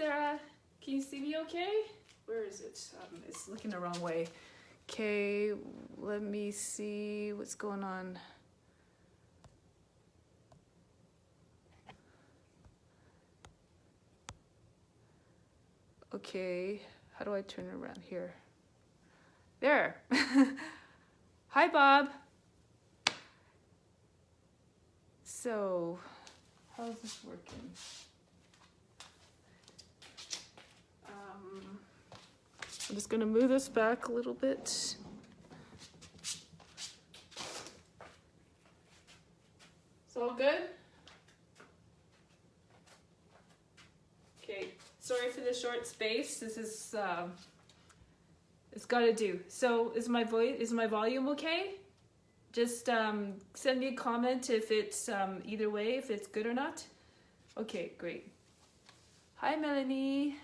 Sarah. Can you see me okay? Where is it? It's looking the wrong way. Okay, let me see what's going on. Okay, how do I turn it around here? There. Hi, Bob. So, how's this working? I'm just gonna move this back a little bit. It's all good? Okay, sorry for the short space. This is, it's gotta do. So is my volume okay? Just send me a comment if it's either way, if it's good or not. Okay, great. Hi, Melanie.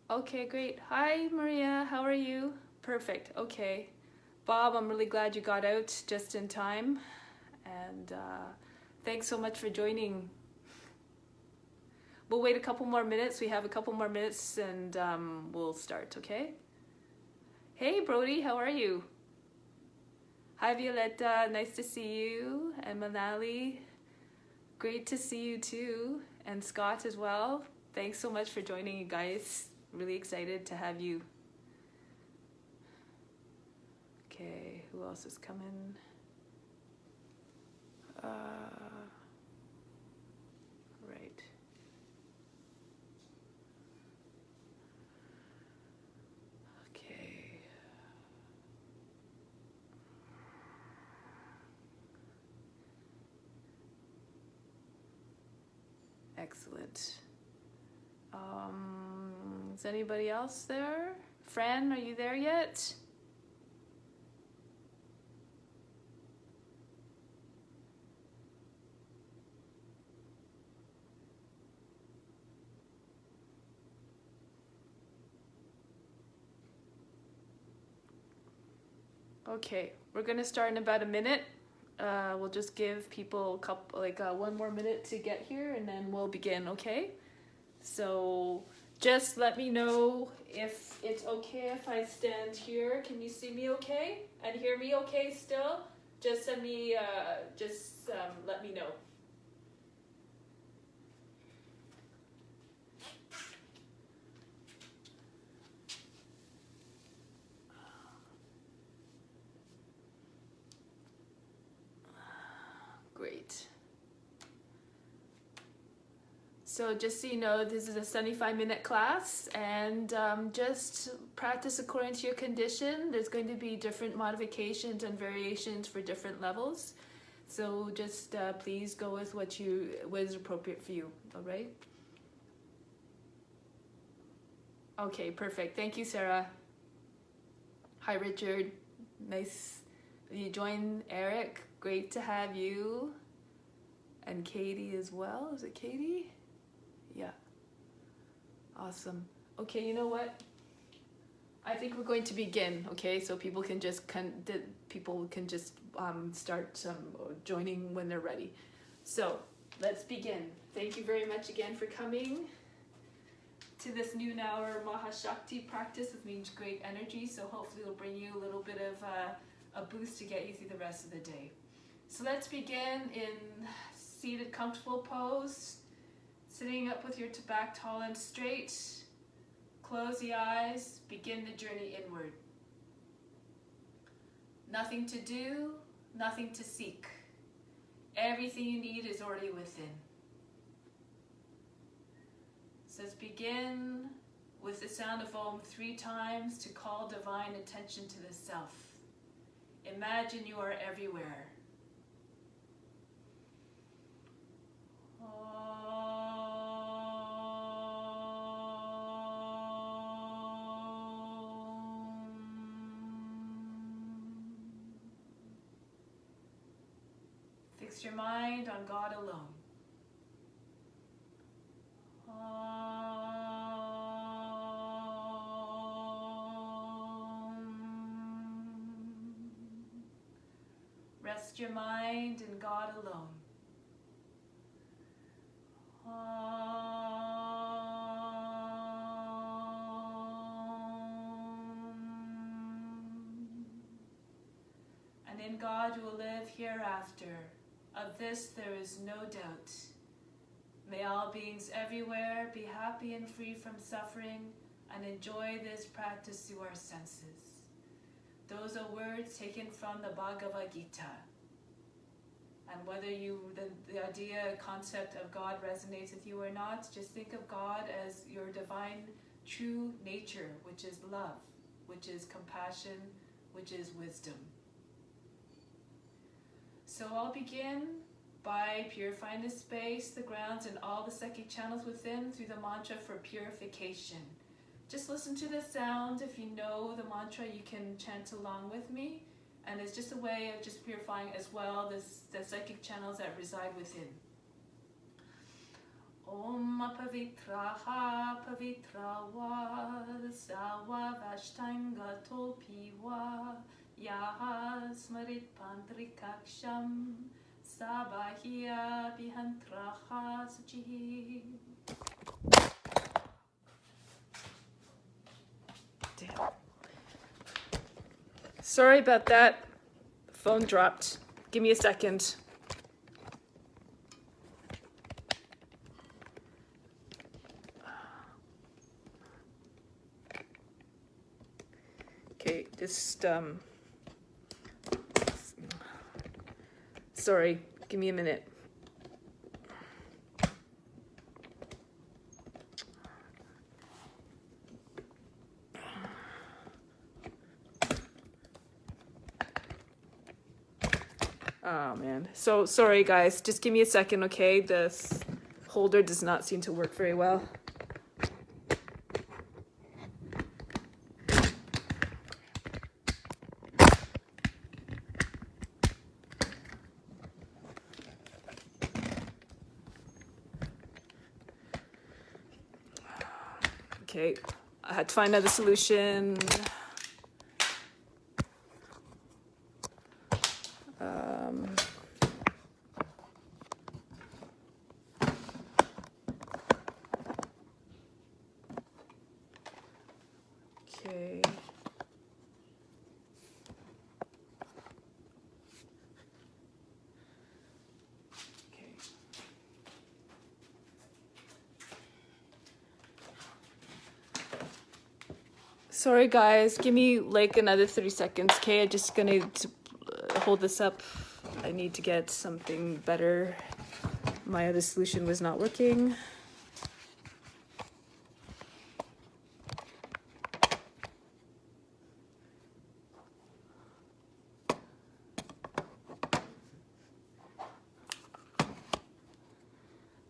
Okay, great. Hi, Maria. How are you? Perfect. Okay. Bob, I'm really glad you got out just in time. And thanks so much for joining. We'll wait a couple more minutes. We have a couple more minutes and we'll start, okay? Hey, Brody. How are you? Hi, Violetta. Nice to see you. And Manali. Great to see you too. And Scott as well. Thanks so much for joining, you guys. Really excited to have you. Okay, who else is coming? Right. Okay. Excellent. Is anybody else there? Fran, are you there yet? Okay, we're gonna start in about a minute. We'll just give people a couple, one more minute to get here, and then we'll begin. Okay? So just let me know if it's okay if I stand here. Can you see me okay? And hear me okay still? Just send me, let me know. Great. So just so you know, this is a 75-minute class, and just practice according to your condition. There's going to be different modifications and variations for different levels. So just please go with what is appropriate for you, all right? Okay, perfect. Thank you, Sarah. Hi, Richard. Nice you joined. Eric, great to have you. And Katie as well. Is it Katie? Yeah. Awesome. Okay, you know what? I think we're going to begin, okay? So people can just start joining when they're ready. So let's begin. Thank you very much again for coming to this noon hour Maha Shakti practice. It means great energy, so hopefully it'll bring you a little bit of a boost to get you through the rest of the day. So let's begin in seated comfortable pose. Sitting up with your back tall and straight. Close the eyes, begin the journey inward. Nothing to do, nothing to seek. Everything you need is already within. So let's begin with the sound of Om 3 times to call divine attention to the self. Imagine you are everywhere. Fix your mind on God alone. Rest your mind in God alone. And in God you will live hereafter. Of this there is no doubt. May all beings everywhere be happy and free from suffering and enjoy this practice through our senses. Those are words taken from the Bhagavad Gita. And whether the idea, concept of God resonates with you or not, just think of God as your divine true nature, which is love, which is compassion, which is wisdom. So I'll begin by purifying the space, the grounds, and all the psychic channels within through the mantra for purification. Just listen to the sound. If you know the mantra, you can chant along with me. And it's just a way of just purifying as well the psychic channels that reside within. Om pavitraha pavitrawa sawa vashtanga topiwa yaha smarit pandrikaksham sabahya bihantraha suchihi. Damn. Sorry about that. The phone dropped. Give me a second. Okay, just sorry, give me a minute. Oh man, so sorry guys, just give me a second, okay? This holder does not seem to work very well. Okay, I had to find another solution. Okay. Sorry guys, give me like another 30 seconds, okay? I'm just gonna hold this up. I need to get something better. My other solution was not working.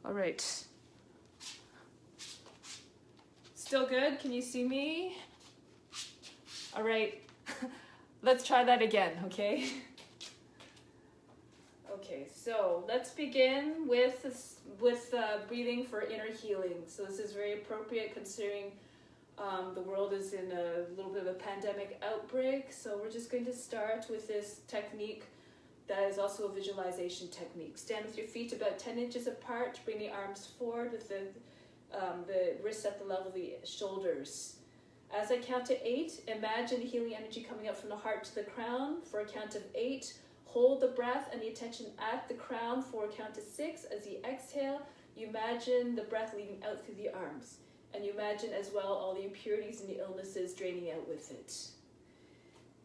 All right. Still good? Can you see me? All right, let's try that again, okay? Okay, so let's begin with breathing for inner healing. So this is very appropriate considering the world is in a little bit of a pandemic outbreak. So we're just going to start with this technique that is also a visualization technique. Stand with your feet about 10 inches apart, bring the arms forward with the wrists at the level of the shoulders. As I count to 8, imagine the healing energy coming up from the heart to the crown. For a count of 8, hold the breath and the attention at the crown. For a count of 6, as you exhale, you imagine the breath leaving out through the arms. And you imagine as well all the impurities and the illnesses draining out with it.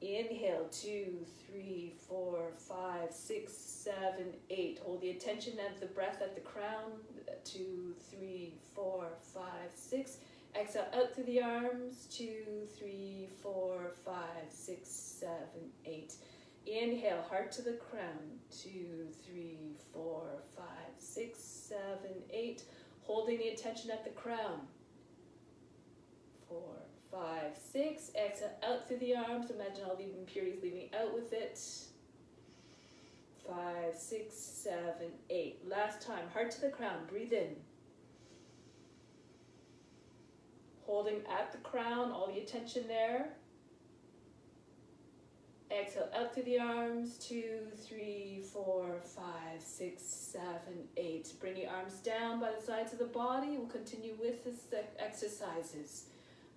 Inhale, 2, 3, 4, 5, 6, 7, 8. Hold the attention at the breath at the crown, 2, 3, 4, 5, 6. Exhale out through the arms. 2, 3, 4, 5, 6, 7, 8. Inhale, heart to the crown. 2, 3, 4, 5, 6, 7, 8. Holding the attention at the crown. 4, 5, 6. Exhale out through the arms. Imagine all the impurities leaving out with it. 5, 6, 7, 8. Last time, heart to the crown. Breathe in. Holding at the crown, all the attention there. Exhale out through the arms. 2, 3, 4, 5, 6, 7, 8. Bring the arms down by the sides of the body. We'll continue with the exercises.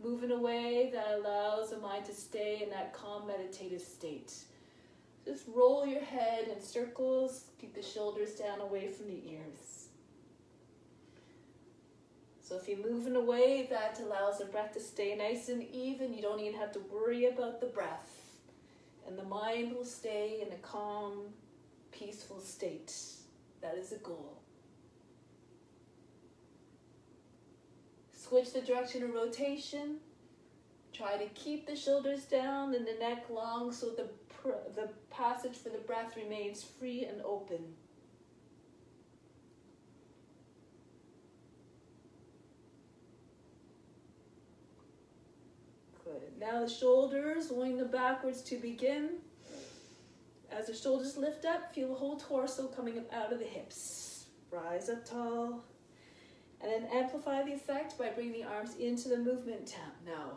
Move in a way that allows the mind to stay in that calm meditative state. Just roll your head in circles. Keep the shoulders down away from the ears. So if you move in a way that allows the breath to stay nice and even, you don't even have to worry about the breath. And the mind will stay in a calm, peaceful state. That is the goal. Switch the direction of rotation. Try to keep the shoulders down and the neck long so the passage for the breath remains free and open. Good. Now the shoulders, going them backwards to begin. As the shoulders lift up, feel the whole torso coming up out of the hips. Rise up tall. And then amplify the effect by bringing the arms into the movement now.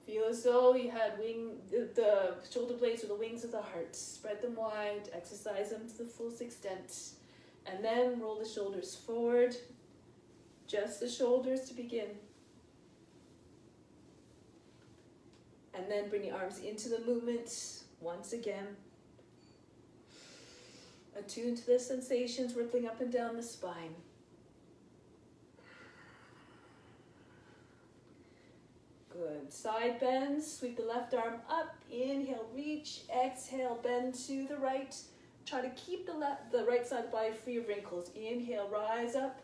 Feel as though you had the shoulder blades or the wings of the heart. Spread them wide, exercise them to the fullest extent. And then roll the shoulders forward. Just the shoulders to begin. And then bring the arms into the movement once again. Attune to the sensations rippling up and down the spine. Good. Side bends. Sweep the left arm up. Inhale, reach. Exhale, bend to the right. Try to keep the right side of the body free of wrinkles. Inhale, rise up.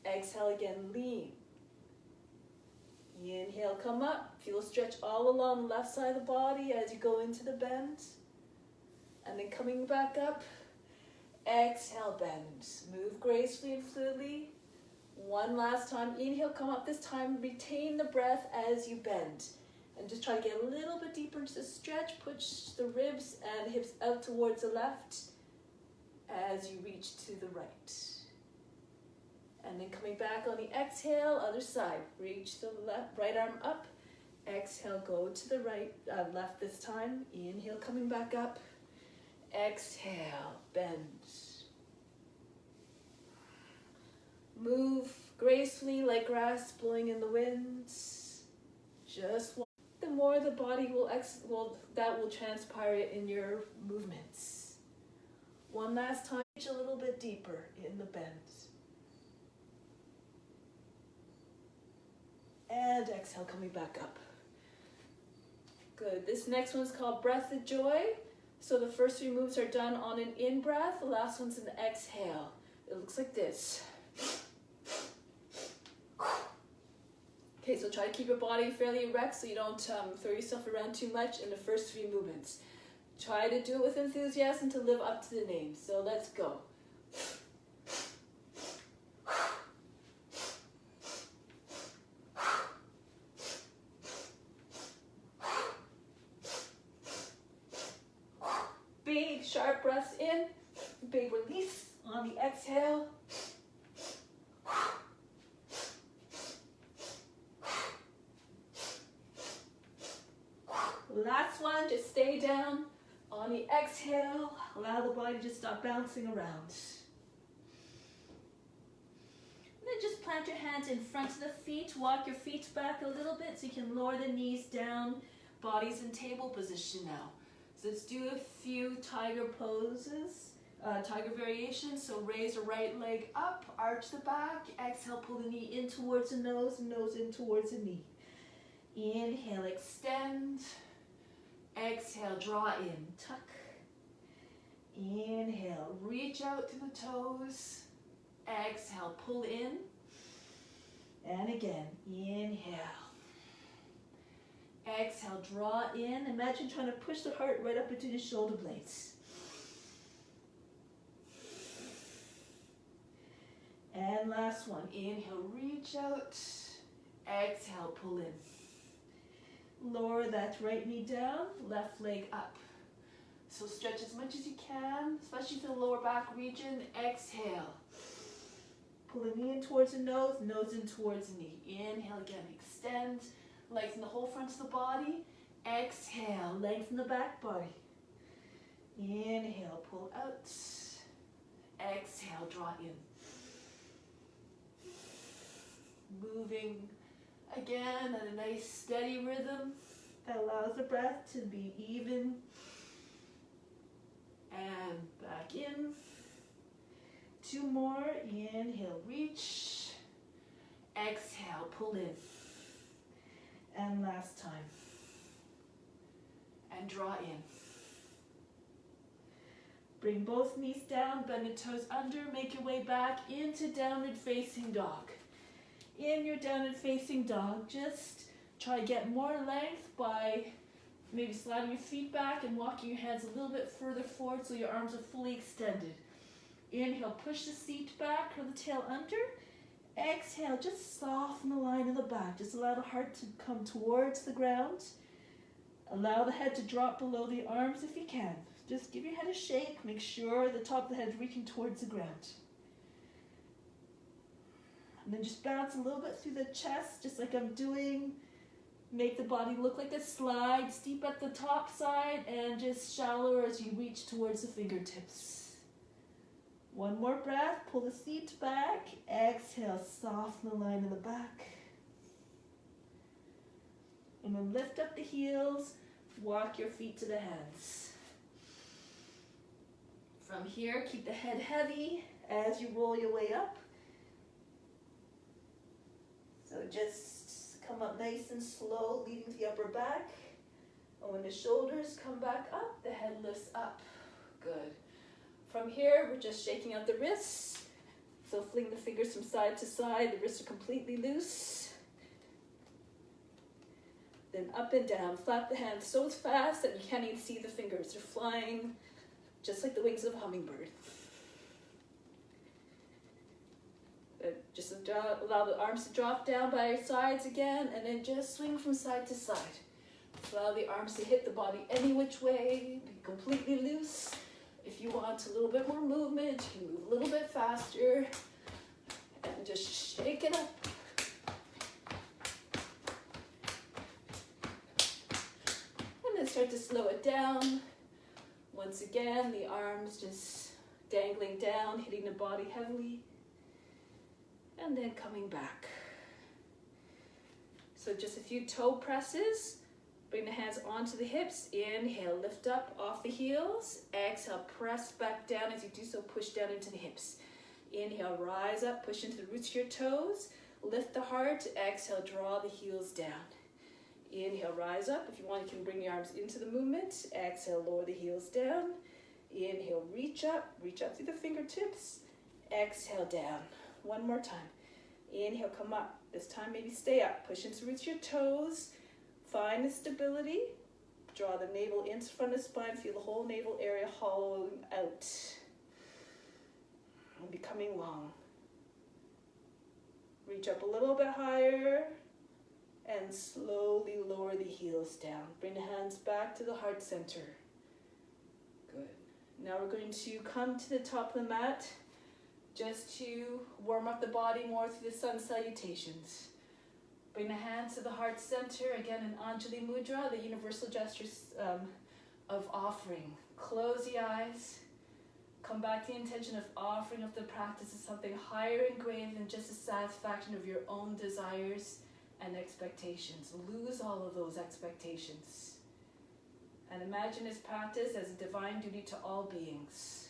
Exhale again, lean. Inhale, come up. Feel a stretch all along the left side of the body as you go into the bend. And then coming back up. Exhale, bend. Move gracefully and fluidly. One last time. Inhale, come up. This time, retain the breath as you bend. And just try to get a little bit deeper into the stretch. Push the ribs and hips out towards the left as you reach to the right. And then coming back on the exhale, other side. Reach the right arm up. Exhale, go to the right, left this time. Inhale, coming back up. Exhale, bend. Move gracefully like grass blowing in the wind. Just one. The more the body that will transpire in your movements. One last time, reach a little bit deeper in the bend. And exhale, coming back up. Good. This next one's called Breath of Joy. So the first 3 moves are done on an in-breath. The last one's an exhale. It looks like this. Okay, so try to keep your body fairly erect so you don't throw yourself around too much in the first 3 movements. Try to do it with enthusiasm to live up to the name. So let's go. Big sharp breaths in, big release on the exhale. Last one, just stay down on the exhale. Allow the body to just stop bouncing around. And then just plant your hands in front of the feet. Walk your feet back a little bit so you can lower the knees down. Body's in table position now. So let's do a few tiger poses, tiger variations. So raise the right leg up, arch the back. Exhale, pull the knee in towards the nose and nose in towards the knee. Inhale, extend. Exhale, draw in, tuck. Inhale, reach out to the toes. Exhale, pull in. And again, inhale. Exhale, draw in. Imagine trying to push the heart right up into the shoulder blades. And last one. Inhale, reach out. Exhale, pull in. Lower that right knee down, left leg up. So stretch as much as you can, especially to the lower back region. Exhale. Pull the knee in towards the nose in towards the knee. Inhale again, extend. Lengthen the whole front of the body. Exhale, lengthen the back body. Inhale, pull out. Exhale, draw in. Moving again at a nice steady rhythm that allows the breath to be even. And back in. 2 more. Inhale, reach. Exhale, pull in. And last time. And draw in. Bring both knees down, bend the toes under, make your way back into downward facing dog. In your downward facing dog, just try to get more length by maybe sliding your feet back and walking your hands a little bit further forward so your arms are fully extended. Inhale, push the seat back or the tail under. Exhale, just soften the line of the back. Just allow the heart to come towards the ground. Allow the head to drop below the arms if you can. Just give your head a shake. Make sure the top of the head is reaching towards the ground. And then just bounce a little bit through the chest, just like I'm doing. Make the body look like a slide, steep at the top side, and just shallower as you reach towards the fingertips. 1 more breath, pull the seat back. Exhale, soften the line of the back. And then lift up the heels, walk your feet to the hands. From here, keep the head heavy as you roll your way up. So just come up nice and slow, leading to the upper back. And when the shoulders come back up, the head lifts up. Good. From here, we're just shaking out the wrists. So fling the fingers from side to side. The wrists are completely loose. Then up and down. Flap the hands so fast that you can't even see the fingers. They're flying just like the wings of a hummingbird. Just allow the arms to drop down by your sides again, and then just swing from side to side. Allow the arms to hit the body any which way. Be completely loose. If you want a little bit more movement, you can move a little bit faster. And just shake it up. And then start to slow it down. Once again, the arms just dangling down, hitting the body heavily. And then coming back. So just a few toe presses. Bring the hands onto the hips. Inhale, lift up off the heels. Exhale, press back down. As you do so, push down into the hips. Inhale, rise up, push into the roots of your toes. Lift the heart. Exhale, draw the heels down. Inhale, rise up. If you want, you can bring the arms into the movement. Exhale, lower the heels down. Inhale, reach up through the fingertips. Exhale, down. 1 more time. Inhale, come up. This time, maybe stay up. Push into the roots of your toes. Find the stability. Draw the navel into front of the spine. Feel the whole navel area hollowing out. And becoming long. Reach up a little bit higher. And slowly lower the heels down. Bring the hands back to the heart center. Good. Now we're going to come to the top of the mat just to warm up the body more through the sun salutations. Bring the hands to the heart center, again in Anjali Mudra, the universal gestures of offering. Close the eyes. Come back to the intention of offering up the practice as something higher and greater than just the satisfaction of your own desires and expectations. Lose all of those expectations. And imagine this practice as a divine duty to all beings.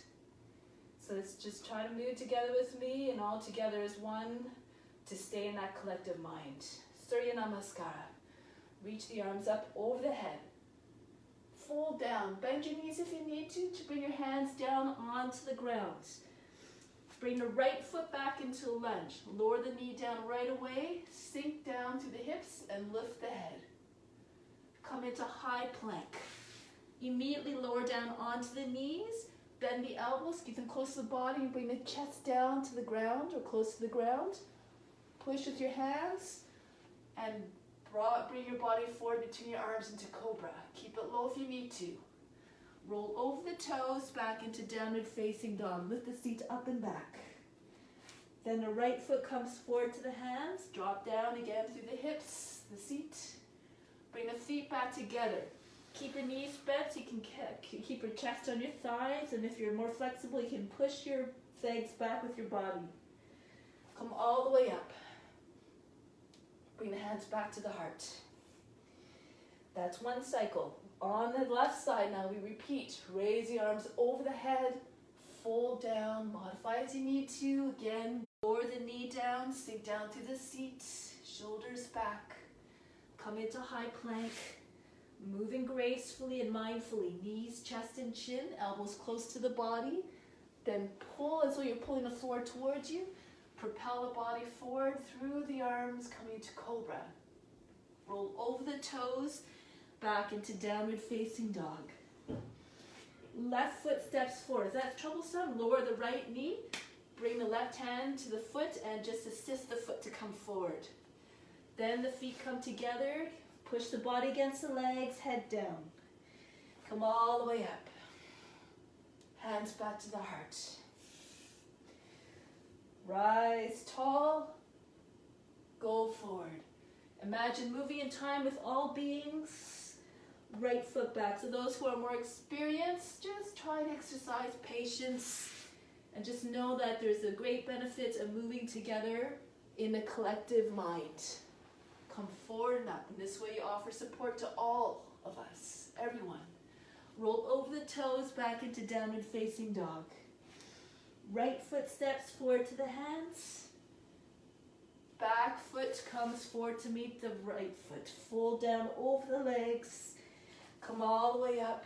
So let's just try to move together with me and all together as one to stay in that collective mind. Surya Namaskara. Reach the arms up over the head. fold down. Bend your knees if you need to bring your hands down onto the ground. Bring the right foot back into lunge. Lower the knee down right away. Sink down to the hips and lift the head. Come into high plank. Immediately lower down onto the knees. Bend the elbows, keep them close to the body, and bring the chest down to the ground or close to the ground. Push with your hands and bring your body forward between your arms into cobra. Keep it low if you need to. Roll over the toes back into downward facing dog. Lift the seat up and back. Then the right foot comes forward to the hands. Drop down again through the hips, the seat. Bring the feet back together. Keep your knees bent so you can keep your chest on your thighs. And if you're more flexible, you can push your legs back with your body. Come all the way up. Bring the hands back to the heart. That's one cycle. On the left side now, we repeat. Raise the arms over the head, fold down, modify as you need to. Again, lower the knee down, sink down to the seat, shoulders back. Come into high plank, moving gracefully and mindfully. Knees, chest and chin, elbows close to the body. Then pull as though you're pulling the floor towards you. Propel the body forward through the arms, coming to cobra. Roll over the toes, back into downward facing dog. Left foot steps forward. If that's troublesome, lower the right knee. Bring the left hand to the foot and just assist the foot to come forward. Then the feet come together. Push the body against the legs, head down. Come all the way up. Hands back to the heart. Rise tall. Go forward. Imagine moving in time with all beings. Right foot back. So those who are more experienced, just try to exercise patience and just know that there's a great benefit of moving together in a collective mind. Come forward and up. And this way you offer support to all of us, everyone. Roll over the toes back into downward facing dog. Right foot steps forward to the hands. Back foot comes forward to meet the right foot. Fold down over the legs. Come all the way up.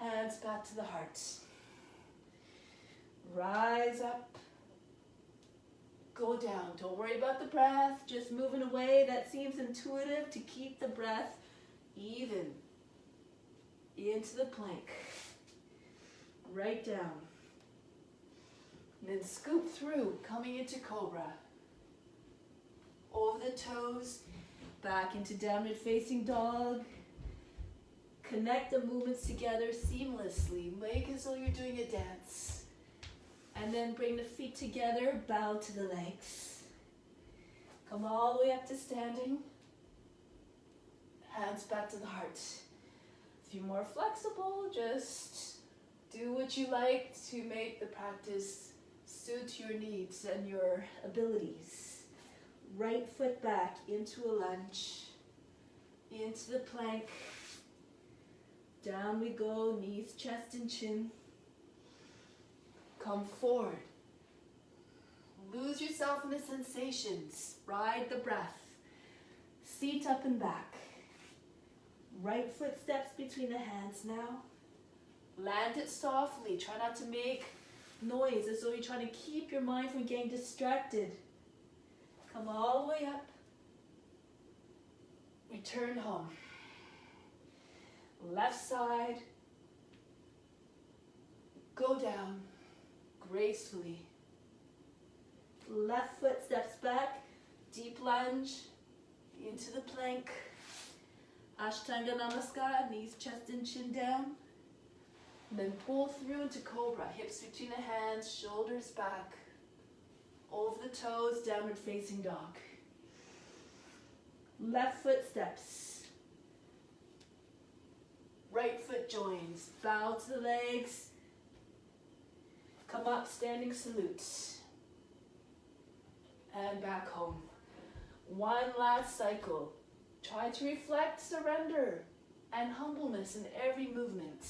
Hands back to the heart. Rise up. Go down. Don't worry about the breath. Just move in a way that seems intuitive to keep the breath even. Into the plank. Right down. And then scoop through, coming into cobra. Over the toes, back into downward facing dog. Connect the movements together seamlessly. Make as though you're doing a dance. And then bring the feet together, bow to the legs. Come all the way up to standing. Hands back to the heart. If you're more flexible, just do what you like to make the practice suit your needs and your abilities. Right foot back into a lunge. Into the plank. Down we go, knees, chest, and chin. Come forward. Lose yourself in the sensations. Ride the breath. Seat up and back. Right foot steps between the hands now. Land it softly. Try not to make noise as though you're trying to keep your mind from getting distracted. Come all the way up. Return home. Left side. Go down gracefully. Left foot steps back. Deep lunge into the plank. Ashtanga Namaskar, knees, chest, and chin down. And then pull through into cobra. Hips between the hands, shoulders back. Over the toes, downward facing dog. Left foot steps. Right foot joins. Bow to the legs. Come up, standing salutes. And back home. One last cycle. Try to reflect surrender and humbleness in every movement.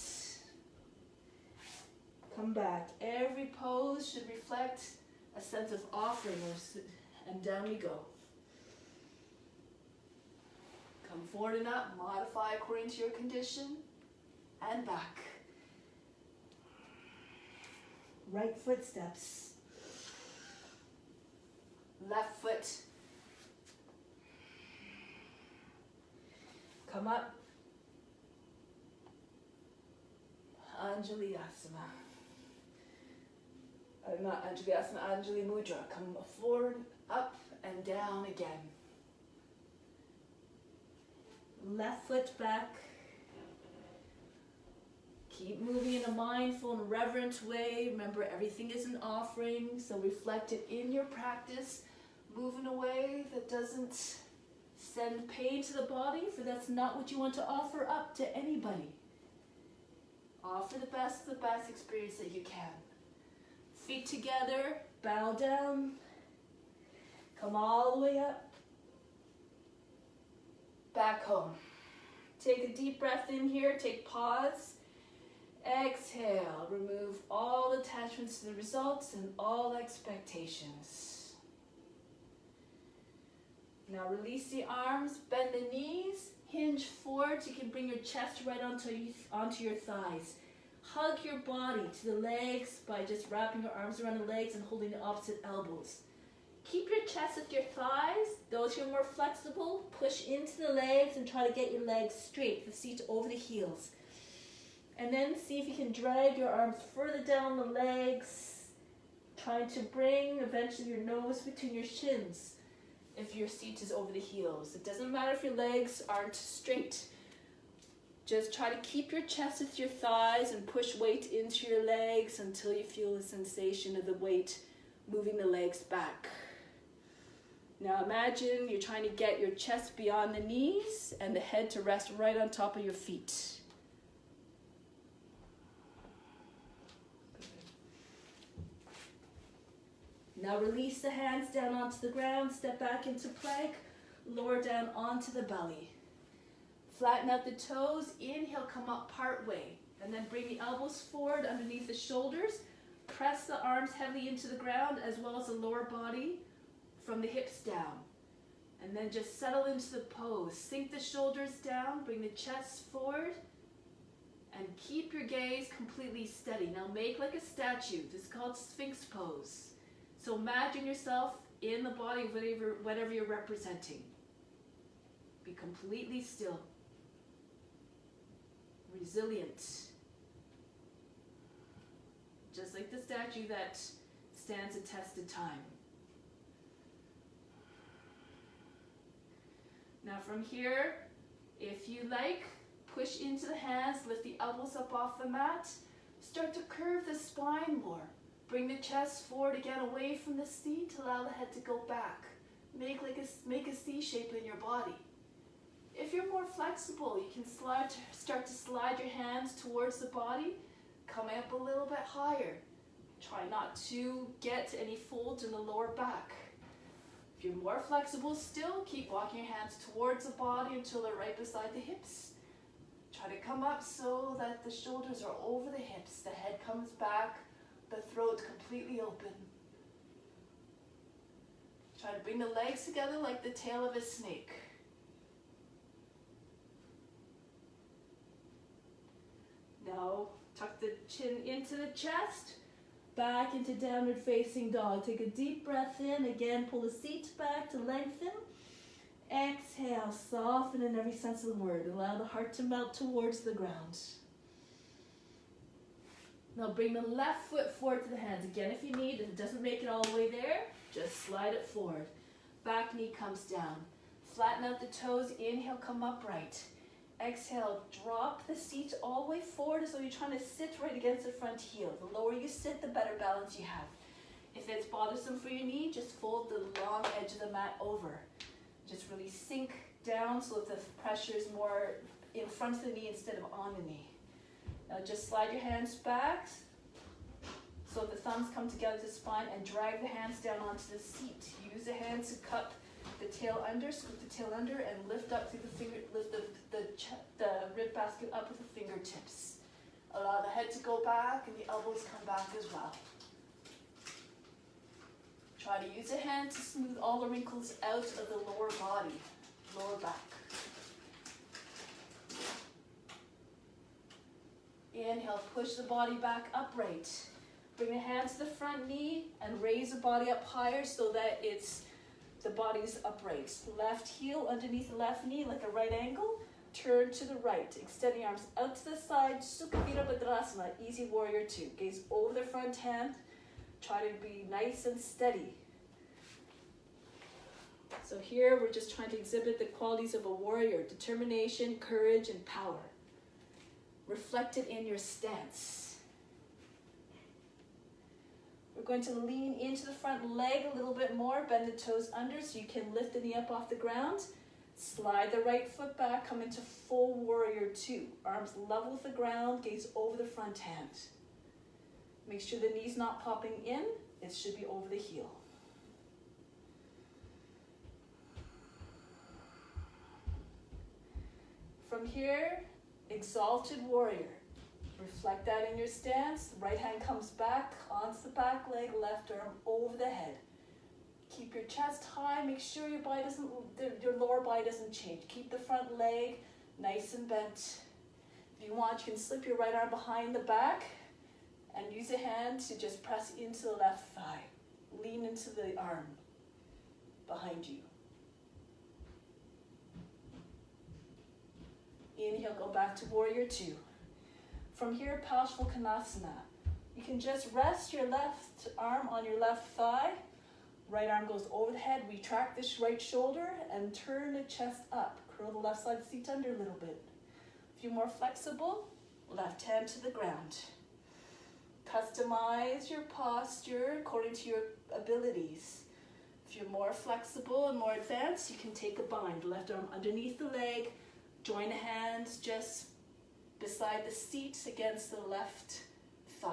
Come back. Every pose should reflect a sense of offering, and down we go. Come forward and up, modify according to your condition, and back. Right foot steps. Left foot. Come up. Anjali Asana. Not Anjali Asana, Anjali Mudra. Come forward, up, and down again. Left foot back. Keep moving in a mindful and reverent way. Remember, everything is an offering, so reflect it in your practice. Move in a way that doesn't send pain to the body, for that's not what you want to offer up to anybody. Offer the best experience that you can. Feet together, bow down. Come all the way up. Back home. Take a deep breath in here, take pause. Exhale, remove all attachments to the results and all expectations. Now release the arms, bend the knees, hinge forward so you can bring your chest right onto your thighs. Hug your body to the legs by just wrapping your arms around the legs and holding the opposite elbows. Keep your chest with your thighs. Those who are more flexible, push into the legs and try to get your legs straight, the seat over the heels. And then see if you can drag your arms further down the legs, trying to bring eventually your nose between your shins if your seat is over the heels. It doesn't matter if your legs aren't straight. Just try to keep your chest with your thighs and push weight into your legs until you feel the sensation of the weight moving the legs back. Now imagine you're trying to get your chest beyond the knees and the head to rest right on top of your feet. Now release the hands down onto the ground, step back into plank, lower down onto the belly. Flatten out the toes, inhale, come up part way, and then bring the elbows forward underneath the shoulders. Press the arms heavily into the ground as well as the lower body from the hips down. And then just settle into the pose. Sink the shoulders down, bring the chest forward, and keep your gaze completely steady. Now make like a statue. This is called Sphinx pose. So imagine yourself in the body of whatever you're representing. Be completely still. Resilient. Just like the statue that stands a test of time. Now from here, if you like, push into the hands, lift the elbows up off the mat. Start to curve the spine more. Bring the chest forward again away from the seat. Allow the head to go back. Make a C shape in your body. If you're more flexible, you can start to slide your hands towards the body, coming up a little bit higher. Try not to get any folds in the lower back. If you're more flexible still, keep walking your hands towards the body until they're right beside the hips. Try to come up so that the shoulders are over the hips, the head comes back, the throat completely open. Try to bring the legs together like the tail of a snake. Now, tuck the chin into the chest, back into downward facing dog. Take a deep breath in. Again, pull the seat back to lengthen. Exhale, soften in every sense of the word. Allow the heart to melt towards the ground. Now bring the left foot forward to the hands. Again, if you need, if it doesn't make it all the way there, just slide it forward. Back knee comes down. Flatten out the toes. Inhale, come upright. Exhale, drop the seat all the way forward as though you're trying to sit right against the front heel. The lower you sit, the better balance you have. If it's bothersome for your knee, just fold the long edge of the mat over. Just really sink down so that the pressure is more in front of the knee instead of on the knee. Now just slide your hands back so the thumbs come together to the spine and drag the hands down onto the seat. Use the hands to cup the tail under, scoop the tail under, and lift up through the finger, lift the rib basket up with the fingertips. Allow the head to go back and the elbows come back as well. Try to use a hand to smooth all the wrinkles out of the lower body, lower back. Inhale, push the body back upright. Bring the hands to the front knee and raise the body up higher so that the body's upright. Left heel underneath the left knee like a right angle. Turn to the right. Extend the arms out to the side. Sukha Virabhadrasana, easy warrior two. Gaze over the front hand. Try to be nice and steady. So here we're just trying to exhibit the qualities of a warrior: determination, courage, and power. Reflect it in your stance. We're going to lean into the front leg a little bit more, bend the toes under so you can lift the knee up off the ground. Slide the right foot back, come into full warrior two. Arms level with the ground, gaze over the front hand. Make sure the knee's not popping in, it should be over the heel. From here, exalted warrior. Reflect that in your stance. Right hand comes back onto the back leg, left arm over the head. Keep your chest high. Make sure your lower body doesn't change. Keep the front leg nice and bent. If you want, you can slip your right arm behind the back and use a hand to just press into the left thigh. Lean into the arm behind you. Inhale, go back to warrior two. From here, Paschimottanasana. You can just rest your left arm on your left thigh. Right arm goes over the head. Retract this right shoulder and turn the chest up. Curl the left side of the seat under a little bit. If you're more flexible, left hand to the ground. Customize your posture according to your abilities. If you're more flexible and more advanced, you can take a bind. Left arm underneath the leg. Join the hands just beside the seat against the left thigh.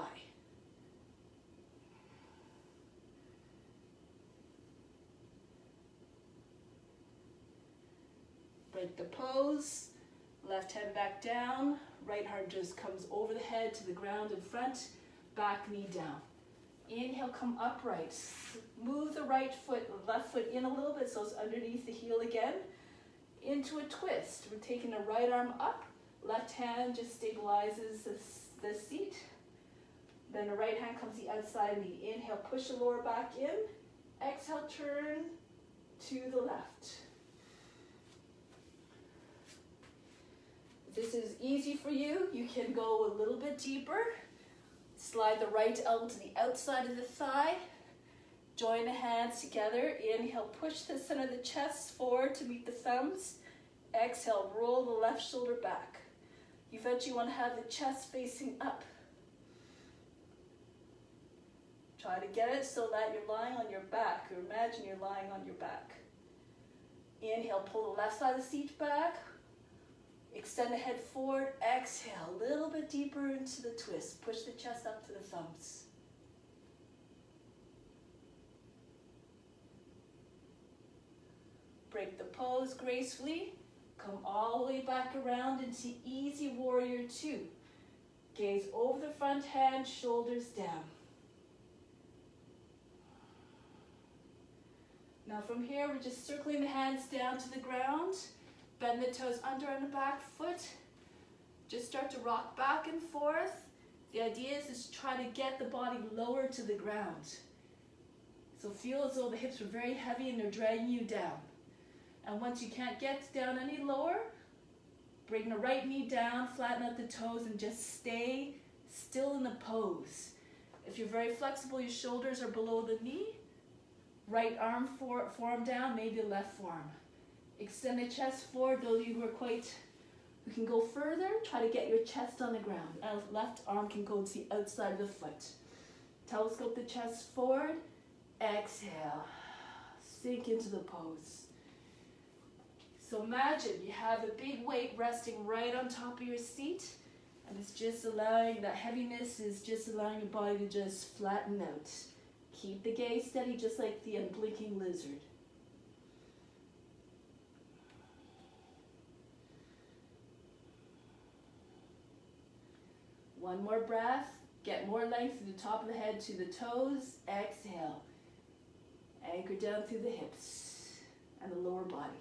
Break the pose. Left hand back down. Right arm just comes over the head to the ground in front. Back knee down. Inhale, come upright. Move the left foot in a little bit so it's underneath the heel again. Into a twist. We're taking the right arm up. Left hand just stabilizes the seat. Then the right hand comes the outside knee. Inhale, push the lower back in. Exhale, turn to the left. If this is easy for you, you can go a little bit deeper. Slide the right elbow to the outside of the thigh. Join the hands together. Inhale, push the center of the chest forward to meet the thumbs. Exhale, roll the left shoulder back. Eventually you want to have the chest facing up. Try to get it so that you're lying on your back, or imagine you're lying on your back. Inhale, pull the left side of the seat back. Extend the head forward. Exhale, a little bit deeper into the twist. Push the chest up to the thumbs. Break the pose gracefully. Come all the way back around into easy warrior two. Gaze over the front hand, shoulders down. Now from here, we're just circling the hands down to the ground. Bend the toes under on the back foot. Just start to rock back and forth. The idea is to try to get the body lower to the ground. So feel as though the hips are very heavy and they're dragging you down. And once you can't get down any lower, bring the right knee down, flatten out the toes, and just stay still in the pose. If you're very flexible, your shoulders are below the knee. Right arm, forearm down, maybe left forearm. Extend the chest forward. Those of you who can go further, try to get your chest on the ground. Left arm can go to the outside of the foot. Telescope the chest forward. Exhale. Sink into the pose. So imagine you have a big weight resting right on top of your seat, and it's just allowing, that heaviness is just allowing your body to just flatten out. Keep the gaze steady, just like the unblinking lizard. One more breath. Get more length from the top of the head to the toes. Exhale. Anchor down through the hips and the lower body.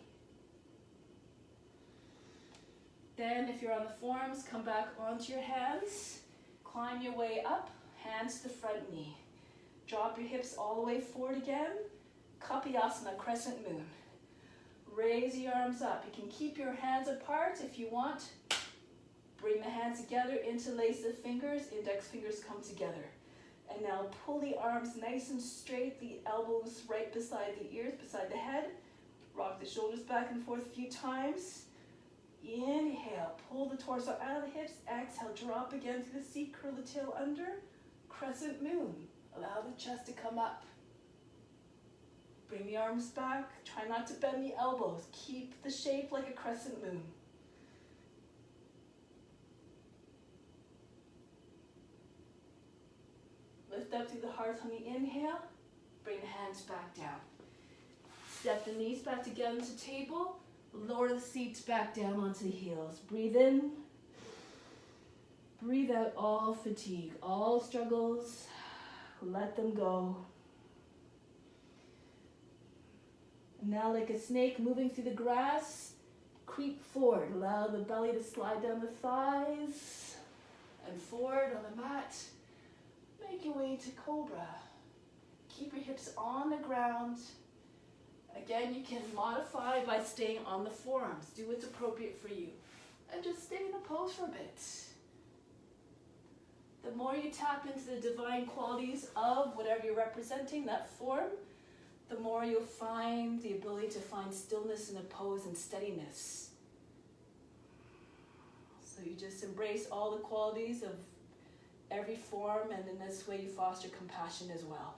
Then if you're on the forearms, come back onto your hands. Climb your way up, hands to the front knee. Drop your hips all the way forward again. Kapayasana, crescent moon. Raise your arms up. You can keep your hands apart if you want. Bring the hands together, interlace the fingers, index fingers come together. And now pull the arms nice and straight, the elbows right beside the ears, beside the head. Rock the shoulders back and forth a few times. Inhale, pull the torso out of the hips. Exhale, drop again through the seat, curl the tail under. Crescent moon. Allow the chest to come up. Bring the arms back. Try not to bend the elbows. Keep the shape like a crescent moon. Lift up through the heart on the inhale. Bring the hands back down. Step the knees back together into table. Lower the seats back down onto the heels. Breathe in. Breathe out all fatigue, all struggles. Let them go. And now like a snake moving through the grass, creep forward. Allow the belly to slide down the thighs and forward on the mat. Make your way to cobra. Keep your hips on the ground. Again, you can modify by staying on the forearms. Do what's appropriate for you. And just stay in a pose for a bit. The more you tap into the divine qualities of whatever you're representing, that form, the more you'll find the ability to find stillness in a pose and steadiness. So you just embrace all the qualities of every form, and in this way you foster compassion as well.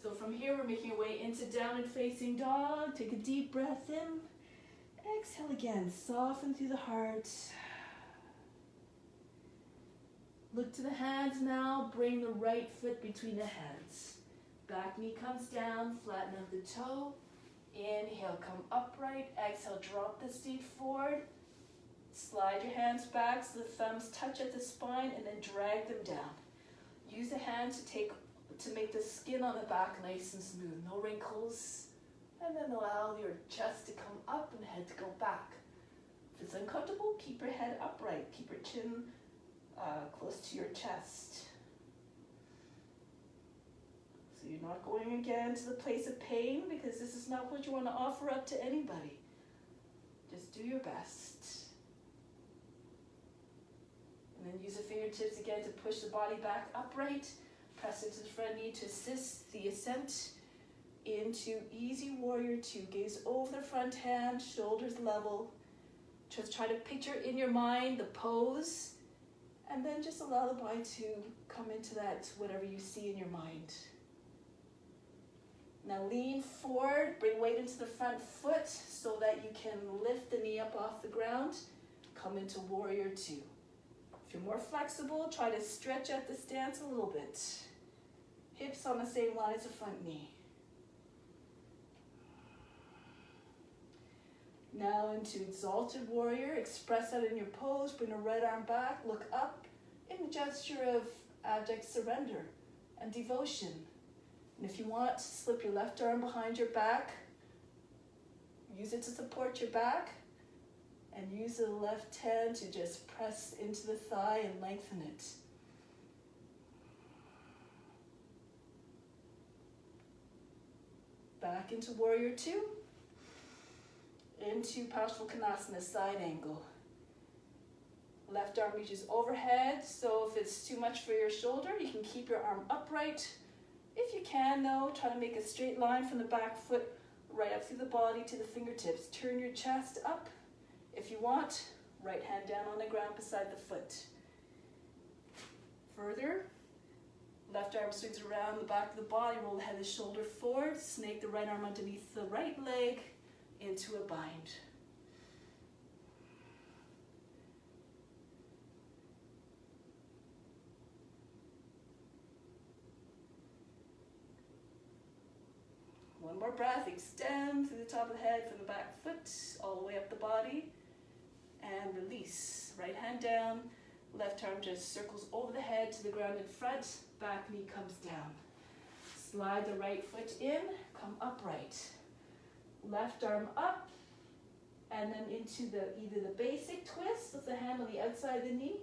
So from here, we're making our way into downward facing dog. Take a deep breath in. Exhale again, soften through the heart. Look to the hands now. Bring the right foot between the hands. Back knee comes down, flatten out the toe. Inhale, come upright. Exhale, drop the seat forward. Slide your hands back so the thumbs touch at the spine and then drag them down. Use the hands to make the skin on the back nice and smooth. No wrinkles. And then allow your chest to come up and head to go back. If it's uncomfortable, keep your head upright. Keep your chin close to your chest. So you're not going again to the place of pain, because this is not what you want to offer up to anybody. Just do your best. And then use the fingertips again to push the body back upright. Press into the front knee to assist the ascent into easy warrior two. Gaze over the front hand, shoulders level. Just try to picture in your mind the pose, and then just allow the body to come into that, whatever you see in your mind. Now lean forward, bring weight into the front foot so that you can lift the knee up off the ground. Come into warrior two. If you're more flexible, try to stretch out the stance a little bit. Hips on the same line as the front knee. Now into exalted warrior. Express that in your pose. Bring the right arm back. Look up in a gesture of abject surrender and devotion. And if you want, slip your left arm behind your back. Use it to support your back. And use the left hand to just press into the thigh and lengthen it. Back into warrior two. Into Parsvakonasana, side angle. Left arm reaches overhead, so if it's too much for your shoulder, you can keep your arm upright. If you can, though, try to make a straight line from the back foot right up through the body to the fingertips. Turn your chest up. If you want, right hand down on the ground beside the foot. Further, left arm swings around the back of the body, roll the head and shoulder forward, snake the right arm underneath the right leg into a bind. One more breath, extend through the top of the head from the back foot, all the way up the body, and release. Right hand down, left arm just circles over the head to the ground in front, back knee comes down. Slide the right foot in, come upright. Left arm up, and then into either the basic twist with the hand on the outside of the knee,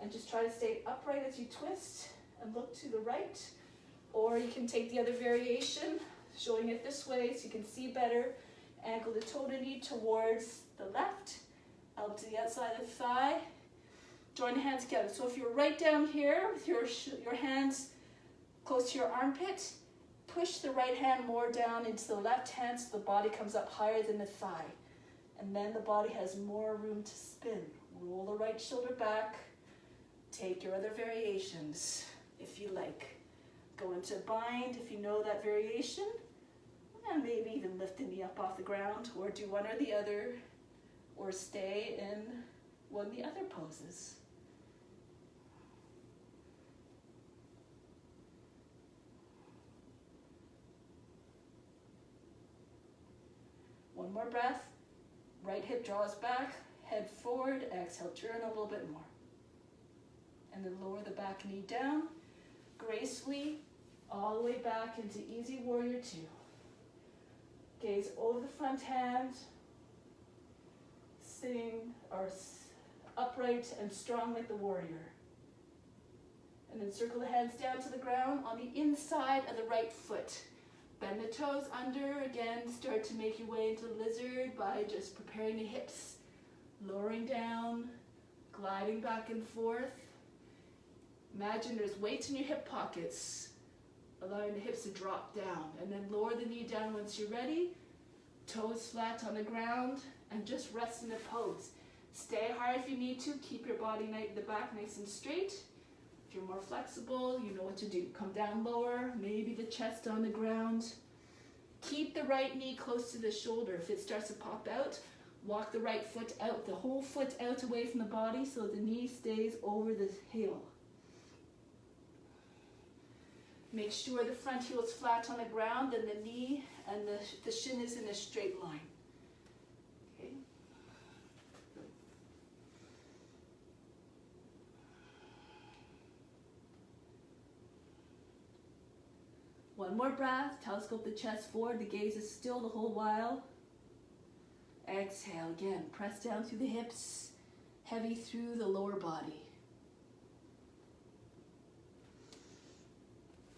and just try to stay upright as you twist and look to the right. Or you can take the other variation, showing it this way so you can see better. Ankle the toe to knee towards the left, out to the outside of the thigh. Join the hands together. So if you're right down here with your hands close to your armpit, push the right hand more down into the left hand so the body comes up higher than the thigh. And then the body has more room to spin. Roll the right shoulder back. Take your other variations if you like. Go into bind if you know that variation. And maybe even lift the knee up off the ground, or do one or the other, or stay in one of the other poses. One more breath. Right hip draws back, head forward, exhale, turn a little bit more. And then lower the back knee down, gracefully, all the way back into Easy Warrior 2. Gaze over the front hand, sitting or upright and strong like the warrior. And then circle the hands down to the ground on the inside of the right foot. Bend the toes under, again, start to make your way into lizard by just preparing the hips, lowering down, gliding back and forth. Imagine there's weights in your hip pockets, allowing the hips to drop down, and then lower the knee down once you're ready. Toes flat on the ground, and just rest in the pose. Stay high if you need to. Keep your body the back nice and straight. If you're more flexible, you know what to do. Come down lower, maybe the chest on the ground. Keep the right knee close to the shoulder. If it starts to pop out, walk the right foot out, the whole foot out away from the body so the knee stays over the heel. Make sure the front heel is flat on the ground and the knee and the shin is in a straight line. Okay. One more breath. Telescope the chest forward. The gaze is still the whole while. Exhale again. Press down through the hips. Heavy through the lower body.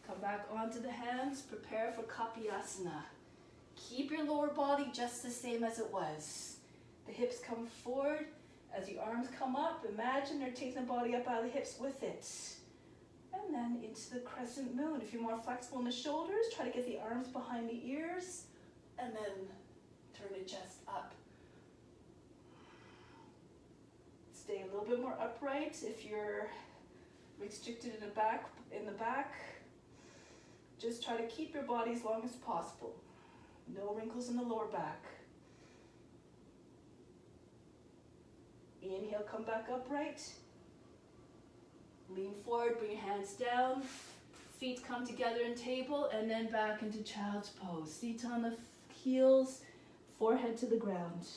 Come back onto the hands, prepare for Kapiyasana. Keep your lower body just the same as it was. The hips come forward. As the arms come up, imagine they're taking the body up out of the hips with it. And then into the crescent moon. If you're more flexible in the shoulders, try to get the arms behind the ears, and then turn the chest up. Stay a little bit more upright if you're restricted in the back. Just try to keep your body as long as possible. No wrinkles in the lower back. Inhale, come back upright. Lean forward, bring your hands down. Feet come together in table, and then back into child's pose. Feet on the heels, forehead to the ground.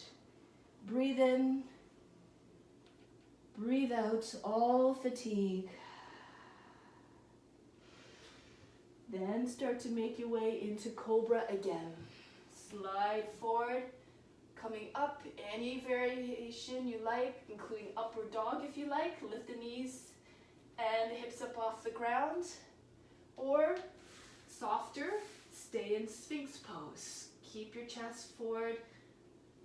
Breathe in. Breathe out all fatigue. Then start to make your way into Cobra again. Slide forward, coming up, any variation you like, including upward dog if you like. Lift the knees and the hips up off the ground. Or softer, stay in Sphinx pose. Keep your chest forward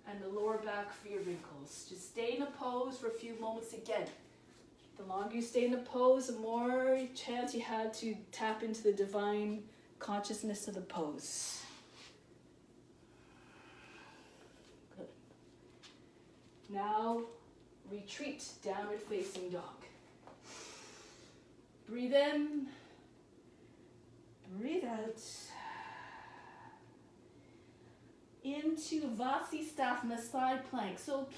and the lower back for your wrinkles. Just stay in a pose for a few moments again. The longer you stay in the pose, the more chance you had to tap into the divine consciousness of the pose. Good. Now, retreat, downward facing dog. Breathe in, breathe out. Into Vasisthasana, side plank. So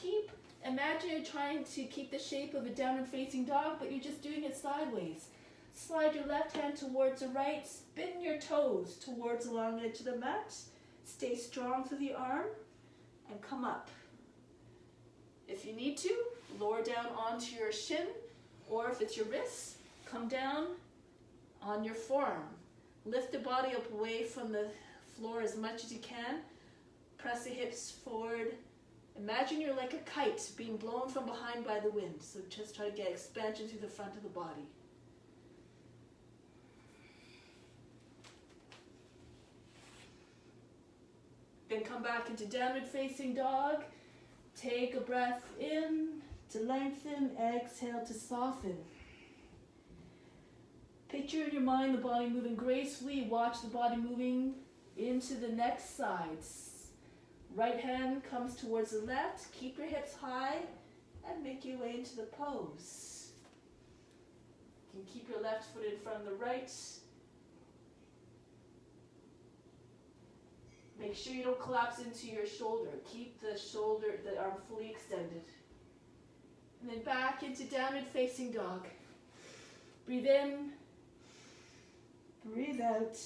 imagine you're trying to keep the shape of a downward facing dog, but you're just doing it sideways. Slide your left hand towards the right, spin your toes towards the long edge of the mat. Stay strong through the arm and come up. If you need to, lower down onto your shin, or if it's your wrists, come down on your forearm. Lift the body up away from the floor as much as you can. Press the hips forward Imagine you're like a kite being blown from behind by the wind. So just try to get expansion through the front of the body. Then come back into downward facing dog. Take a breath in to lengthen, exhale to soften. Picture in your mind the body moving gracefully. Watch the body moving into the next sides. Right hand comes towards the left. Keep your hips high and make your way into the pose. You can keep your left foot in front of the right. Make sure you don't collapse into your shoulder. Keep the arm fully extended. And then back into downward facing dog. Breathe in. Breathe out.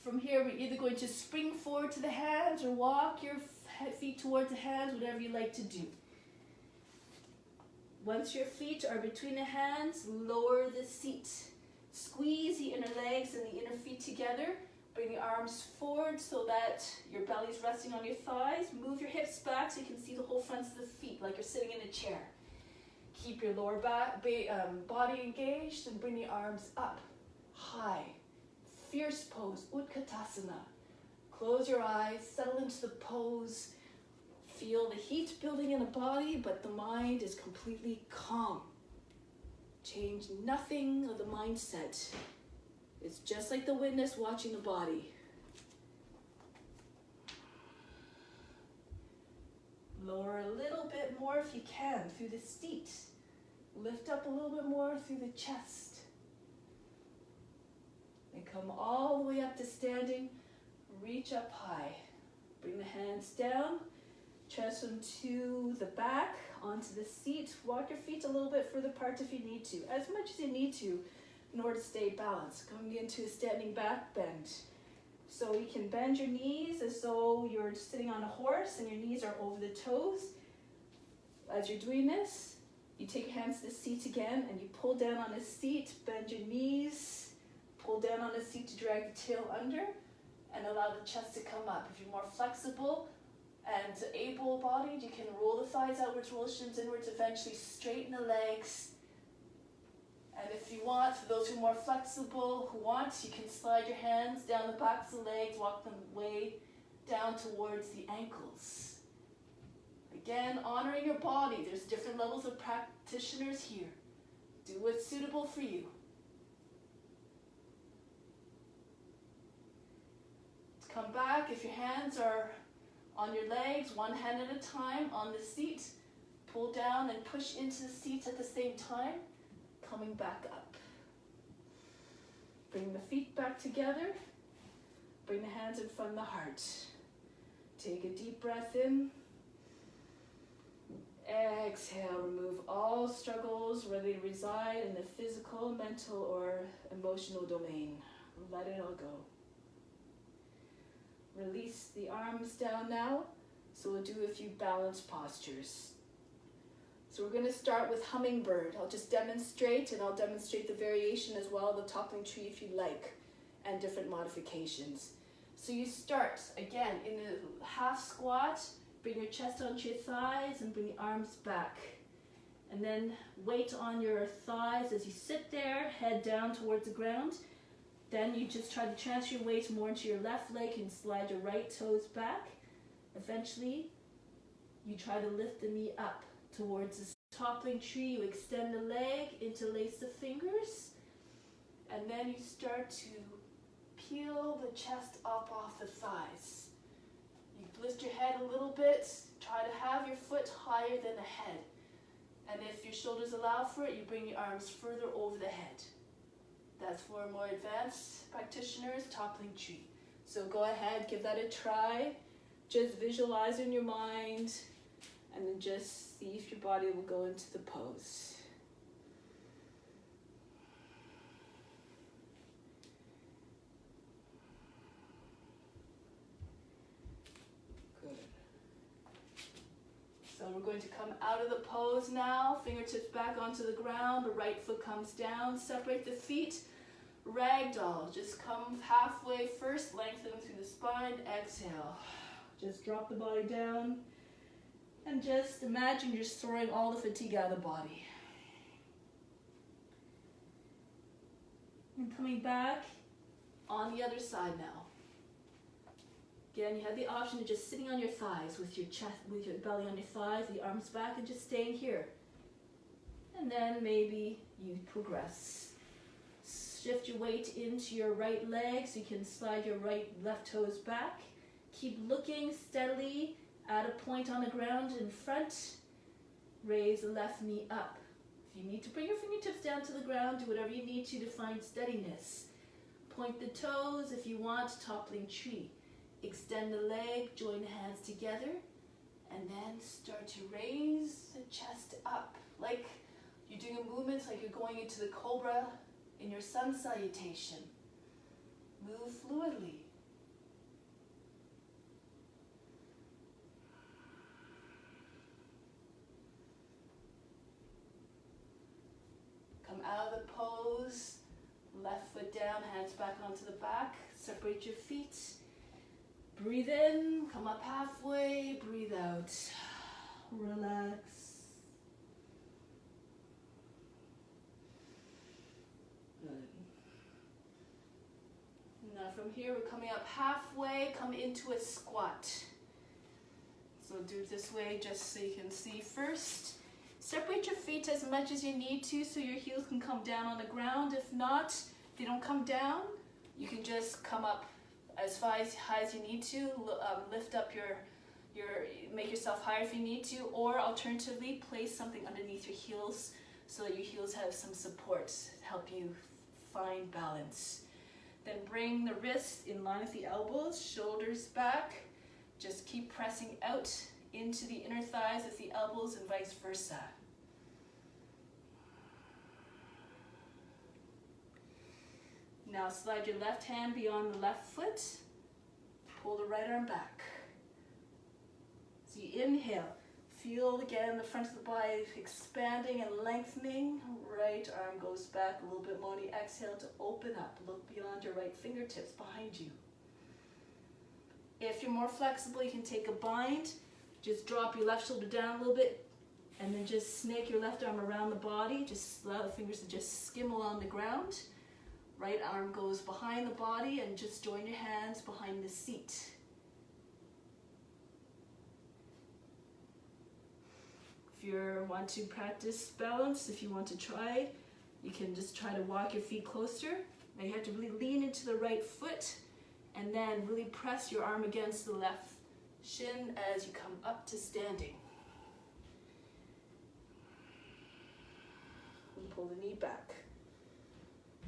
From here, we're either going to spring forward to the hands or walk your feet towards the hands, whatever you like to do. Once your feet are between the hands, lower the seat. Squeeze the inner legs and the inner feet together. Bring the arms forward so that your belly's resting on your thighs. Move your hips back so you can see the whole fronts of the feet like you're sitting in a chair. Keep your lower body engaged and bring the arms up, high. Fierce pose, Utkatasana. Close your eyes, settle into the pose. Feel the heat building in the body, but the mind is completely calm. Change nothing of the mindset. It's just like the witness watching the body. Lower a little bit more if you can through the seat. Lift up a little bit more through the chest. And come all the way up to standing. Reach up high. Bring the hands down. Chest onto the back, onto the seat. Walk your feet a little bit further apart if you need to. As much as you need to in order to stay balanced. Coming into a standing back bend. So you can bend your knees as though you're sitting on a horse and your knees are over the toes. As you're doing this, you take your hands to the seat again and you pull down on the seat, bend your knees. Pull down on the seat to drag the tail under and allow the chest to come up. If you're more flexible and able-bodied, you can roll the thighs outwards, roll the shins inwards, eventually straighten the legs. And if you want, for those who are more flexible, you can slide your hands down the backs of the legs, walk them way down towards the ankles. Again, honoring your body. There's different levels of practitioners here. Do what's suitable for you. Come back. If your hands are on your legs, one hand at a time on the seat, pull down and push into the seats at the same time, coming back up. Bring the feet back together. Bring the hands in front of the heart. Take a deep breath in. Exhale, remove all struggles, whether they reside in the physical, mental, or emotional domain. Let it all go. Release the arms down now. So we'll do a few balance postures. So we're going to start with hummingbird. I'll just demonstrate, and I'll demonstrate the variation as well, the toppling tree if you like, and different modifications. So you start, again, in a half squat. Bring your chest onto your thighs and bring the arms back. And then weight on your thighs as you sit there, head down towards the ground. Then you just try to transfer your weight more into your left leg and slide your right toes back. Eventually, you try to lift the knee up towards the toppling tree. You extend the leg, interlace the fingers, and then you start to peel the chest up off the thighs. You lift your head a little bit. Try to have your foot higher than the head. And if your shoulders allow for it, you bring your arms further over the head. That's for more advanced practitioners, toppling tree. So go ahead, give that a try. Just visualize in your mind, and then just see if your body will go into the pose. Good. So we're going to come out of the pose now, fingertips back onto the ground, the right foot comes down, separate the feet, Ragdoll. Just come halfway first, lengthen through the spine, exhale. Just drop the body down and just imagine you're throwing all the fatigue out of the body. And coming back on the other side now. Again, you have the option of just sitting on your thighs with your chest, with your belly on your thighs, the arms back, and just staying here. And then maybe you progress. Shift your weight into your right leg so you can slide your left toes back. Keep looking steadily at a point on the ground in front. Raise the left knee up. If you need to bring your fingertips down to the ground, do whatever you need to find steadiness. Point the toes if you want, toppling tree. Extend the leg, join the hands together, and then start to raise the chest up. Like you're doing a movement, like you're going into the cobra in your sun salutation. Move fluidly. Come out of the pose, left foot down, hands back onto the back, separate your feet. Breathe in, come up halfway, breathe out. Relax. Good. Now from here, we're coming up halfway, come into a squat. So do it this way just so you can see first. Separate your feet as much as you need to so your heels can come down on the ground. If not, if they don't come down, you can just come up as high as you need to. Lift up make yourself higher if you need to, or alternatively, place something underneath your heels so that your heels have some support to help you find balance. Then bring the wrists in line with the elbows, shoulders back. Just keep pressing out into the inner thighs with the elbows and vice versa. Now slide your left hand beyond the left foot. Pull the right arm back. So you inhale. Feel again the front of the body expanding and lengthening. Right arm goes back a little bit more on the exhale to open up. Look beyond your right fingertips behind you. If you're more flexible, you can take a bind. Just drop your left shoulder down a little bit and then just snake your left arm around the body. Just allow the fingers to just skim along the ground. Right arm goes behind the body and just join your hands behind the seat. If you want to practice balance, if you want to try, you can just try to walk your feet closer. Now you have to really lean into the right foot and then really press your arm against the left shin as you come up to standing. And pull the knee back.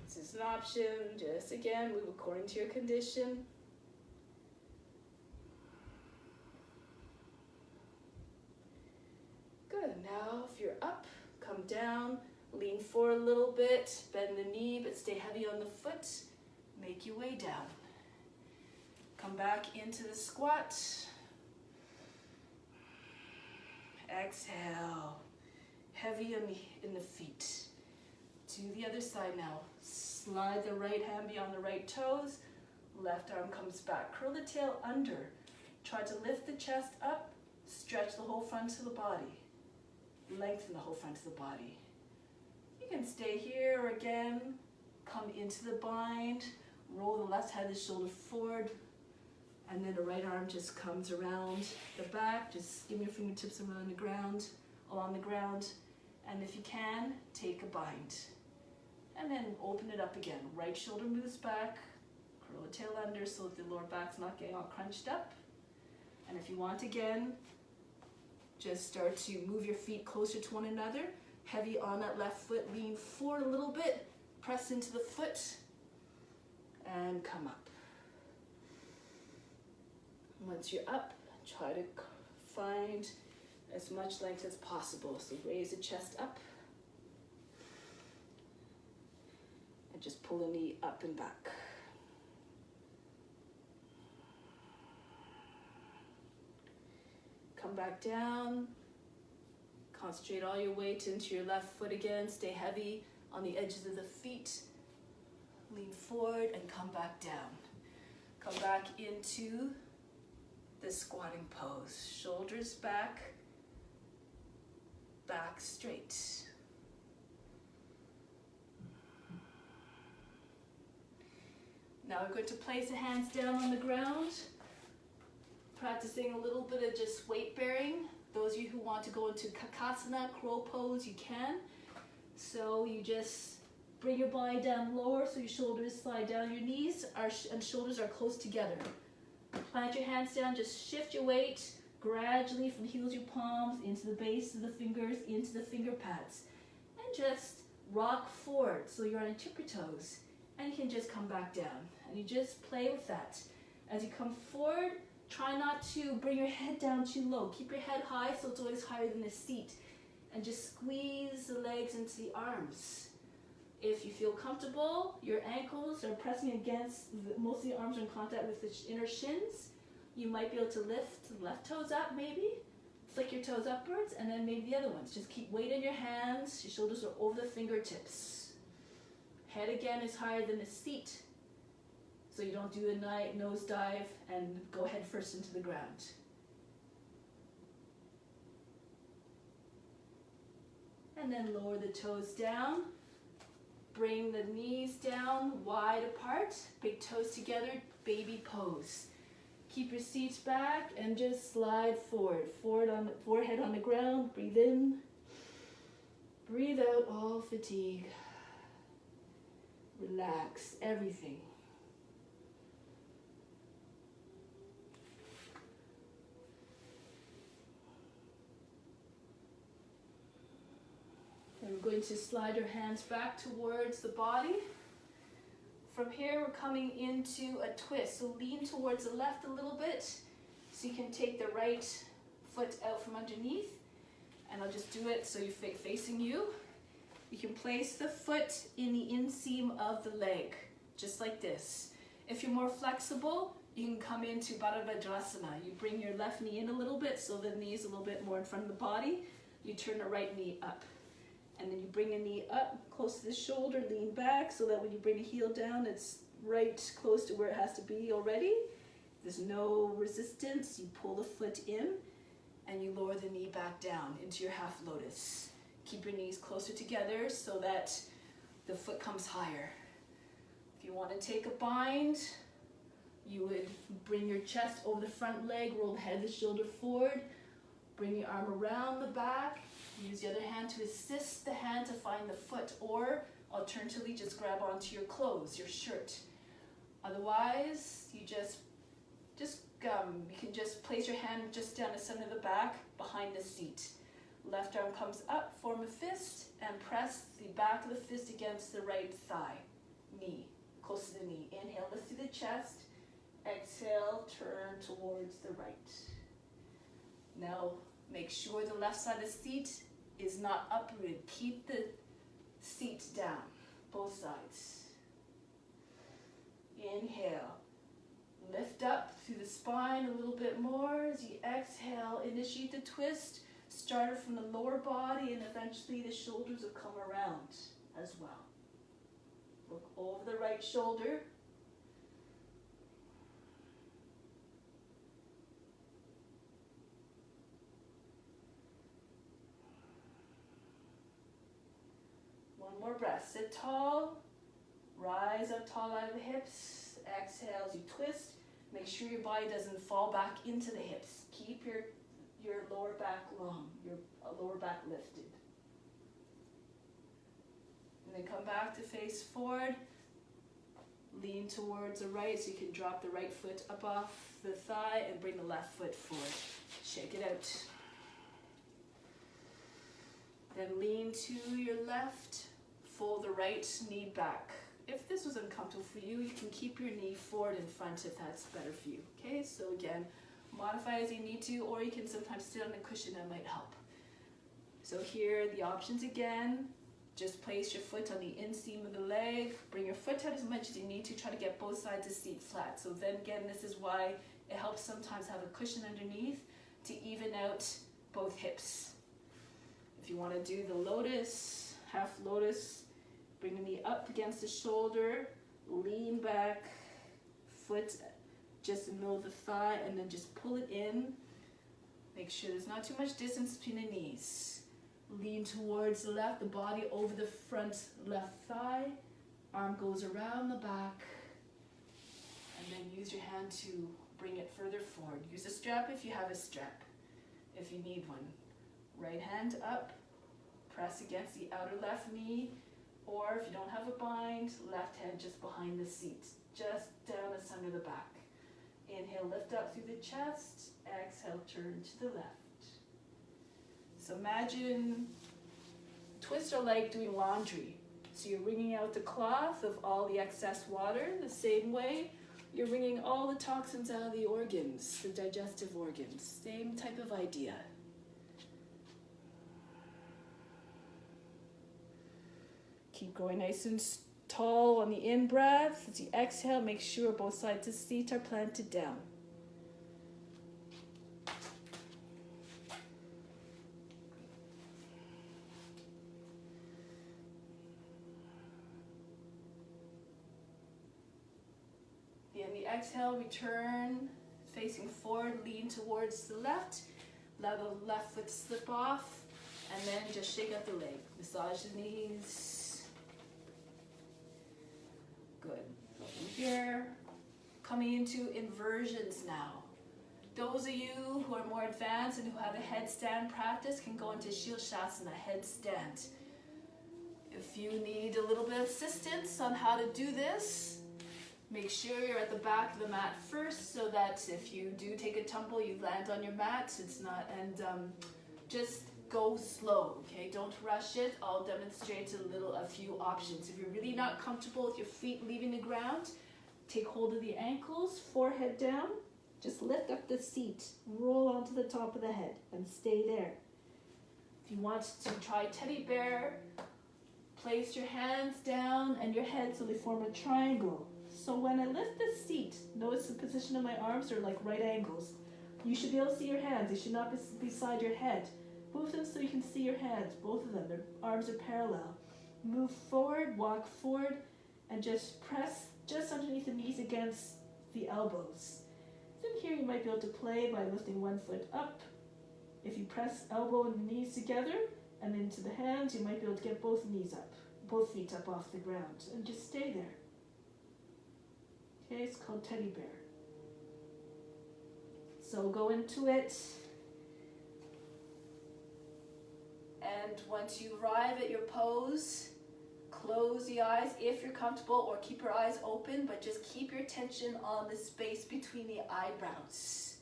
This is an option, just again, move according to your condition. Good, now if you're up, come down, lean forward a little bit, bend the knee, but stay heavy on the foot. Make your way down. Come back into the squat. Exhale, heavy in the feet. To the other side now. Slide the right hand beyond the right toes. Left arm comes back. Curl the tail under. Try to lift the chest up. Stretch the whole front of the body. Lengthen the whole front of the body. You can stay here or again. Come into the bind. Roll the left-handed shoulder forward. And then the right arm just comes around the back. Just give your fingertips along the ground. And if you can, take a bind. And then open it up again. Right shoulder moves back. Curl the tail under so that the lower back's not getting all crunched up. And if you want again, just start to move your feet closer to one another. Heavy on that left foot. Lean forward a little bit. Press into the foot. And come up. Once you're up, try to find as much length as possible. So raise the chest up. And just pull the knee up and back. Come back down. Concentrate all your weight into your left foot again. Stay heavy on the edges of the feet. Lean lean forward and come back down. Come back into the squatting pose. Shoulders back, back straight. Now we're going to place the hands down on the ground, practicing a little bit of just weight bearing. Those of you who want to go into Kakasana, crow pose, you can. So you just bring your body down lower so your shoulders slide down, your knees and shoulders are close together. Plant your hands down, just shift your weight gradually from the heels of your palms into the base of the fingers, into the finger pads. And just rock forward so you're on tippy toes. And you can just come back down. And you just play with that. As you come forward, try not to bring your head down too low. Keep your head high so it's always higher than the seat. And just squeeze the legs into the arms. If you feel comfortable, your ankles are pressing against, most of the arms are in contact with the inner shins. You might be able to lift the left toes up maybe. Flick your toes upwards and then maybe the other ones. Just keep weight in your hands. Your shoulders are over the fingertips. Head again is higher than the seat. So you don't do a nose dive and go head first into the ground. And then lower the toes down. Bring the knees down, wide apart, big toes together, baby pose. Keep your seats back and just slide forward. Forehead on the ground, breathe in. Breathe out all fatigue. Relax everything. And we're going to slide your hands back towards the body. From here, we're coming into a twist. So lean towards the left a little bit so you can take the right foot out from underneath. And I'll just do it so you're facing you. You can place the foot in the inseam of the leg, just like this. If you're more flexible, you can come into Baddha Vajrasana. You bring your left knee in a little bit so the knee is a little bit more in front of the body. You turn the right knee up. And then you bring a knee up close to the shoulder, lean back so that when you bring the heel down, it's right close to where it has to be already. There's no resistance. You pull the foot in and you lower the knee back down into your half lotus. Keep your knees closer together so that the foot comes higher. If you want to take a bind, you would bring your chest over the front leg, roll the head of the shoulder forward, bring your arm around the back. Use the other hand to assist the hand to find the foot, or alternatively just grab onto your clothes, your shirt. Otherwise, you can just place your hand just down the center of the back behind the seat. Left arm comes up, form a fist, and press the back of the fist against the right thigh, knee, close to the knee. Inhale, lift through the chest. Exhale, turn towards the right. Now, make sure the left side of the seat is not uprooted. Keep the seat down, both sides. Inhale. Lift up through the spine a little bit more. As you exhale, initiate the twist. Start it from the lower body and eventually the shoulders will come around as well. Look over the right shoulder. One more breath. Sit tall. Rise up tall out of the hips. Exhale as you twist. Make sure your body doesn't fall back into the hips. Keep your lower back long, your lower back lifted. And then come back to face forward. Lean towards the right so you can drop the right foot up off the thigh and bring the left foot forward. Shake it out. Then lean to your left. Fold the right knee back. If this was uncomfortable for you, you can keep your knee forward in front if that's better for you. Okay, so again, modify as you need to, or you can sometimes sit on a cushion, that might help. So here are the options again. Just place your foot on the inseam of the leg. Bring your foot out as much as you need to. Try to get both sides of the seat flat. So then again, this is why it helps sometimes have a cushion underneath to even out both hips. If you want to do the lotus, half lotus, bring the knee up against the shoulder, lean back, foot just in the middle of the thigh, and then just pull it in. Make sure there's not too much distance between the knees. Lean towards the left, the body over the front left thigh. Arm goes around the back. And then use your hand to bring it further forward. Use a strap if you have a strap, if you need one. Right hand up, press against the outer left knee, or if you don't have a bind, left hand just behind the seat, just down the center of the back. Inhale, lift up through the chest. Exhale, turn to the left. So imagine twist your leg doing laundry. So you're wringing out the cloth of all the excess water the same way. You're wringing all the toxins out of the organs, the digestive organs. Same type of idea. Keep going nice and tall on the in-breath. As you exhale, make sure both sides of the seat are planted down. In the exhale, return, facing forward, lean towards the left. Allow the left foot to slip off, and then just shake out the leg. Massage the knees. Good. From here, coming into inversions now. Those of you who are more advanced and who have a headstand practice can go into Shilshasana, headstand. If you need a little bit of assistance on how to do this, make sure you're at the back of the mat first, so that if you do take a tumble, you land on your mat. It's not, and just go slow, okay? Don't rush it. I'll demonstrate a few options. If you're really not comfortable with your feet leaving the ground, take hold of the ankles, forehead down. Just lift up the seat, roll onto the top of the head, and stay there. If you want to try teddy bear, place your hands down and your head so they form a triangle. So when I lift the seat, notice the position of my arms are like right angles. You should be able to see your hands. They should not be beside your head. Move them so you can see your hands, both of them. Their arms are parallel. Move forward, walk forward, and just press just underneath the knees against the elbows. Then here you might be able to play by lifting one foot up. If you press elbow and knees together and into the hands, you might be able to get both knees up, both feet up off the ground, and just stay there. Okay, it's called teddy bear. So go into it. And once you arrive at your pose, close the eyes if you're comfortable, or keep your eyes open, but just keep your attention on the space between the eyebrows.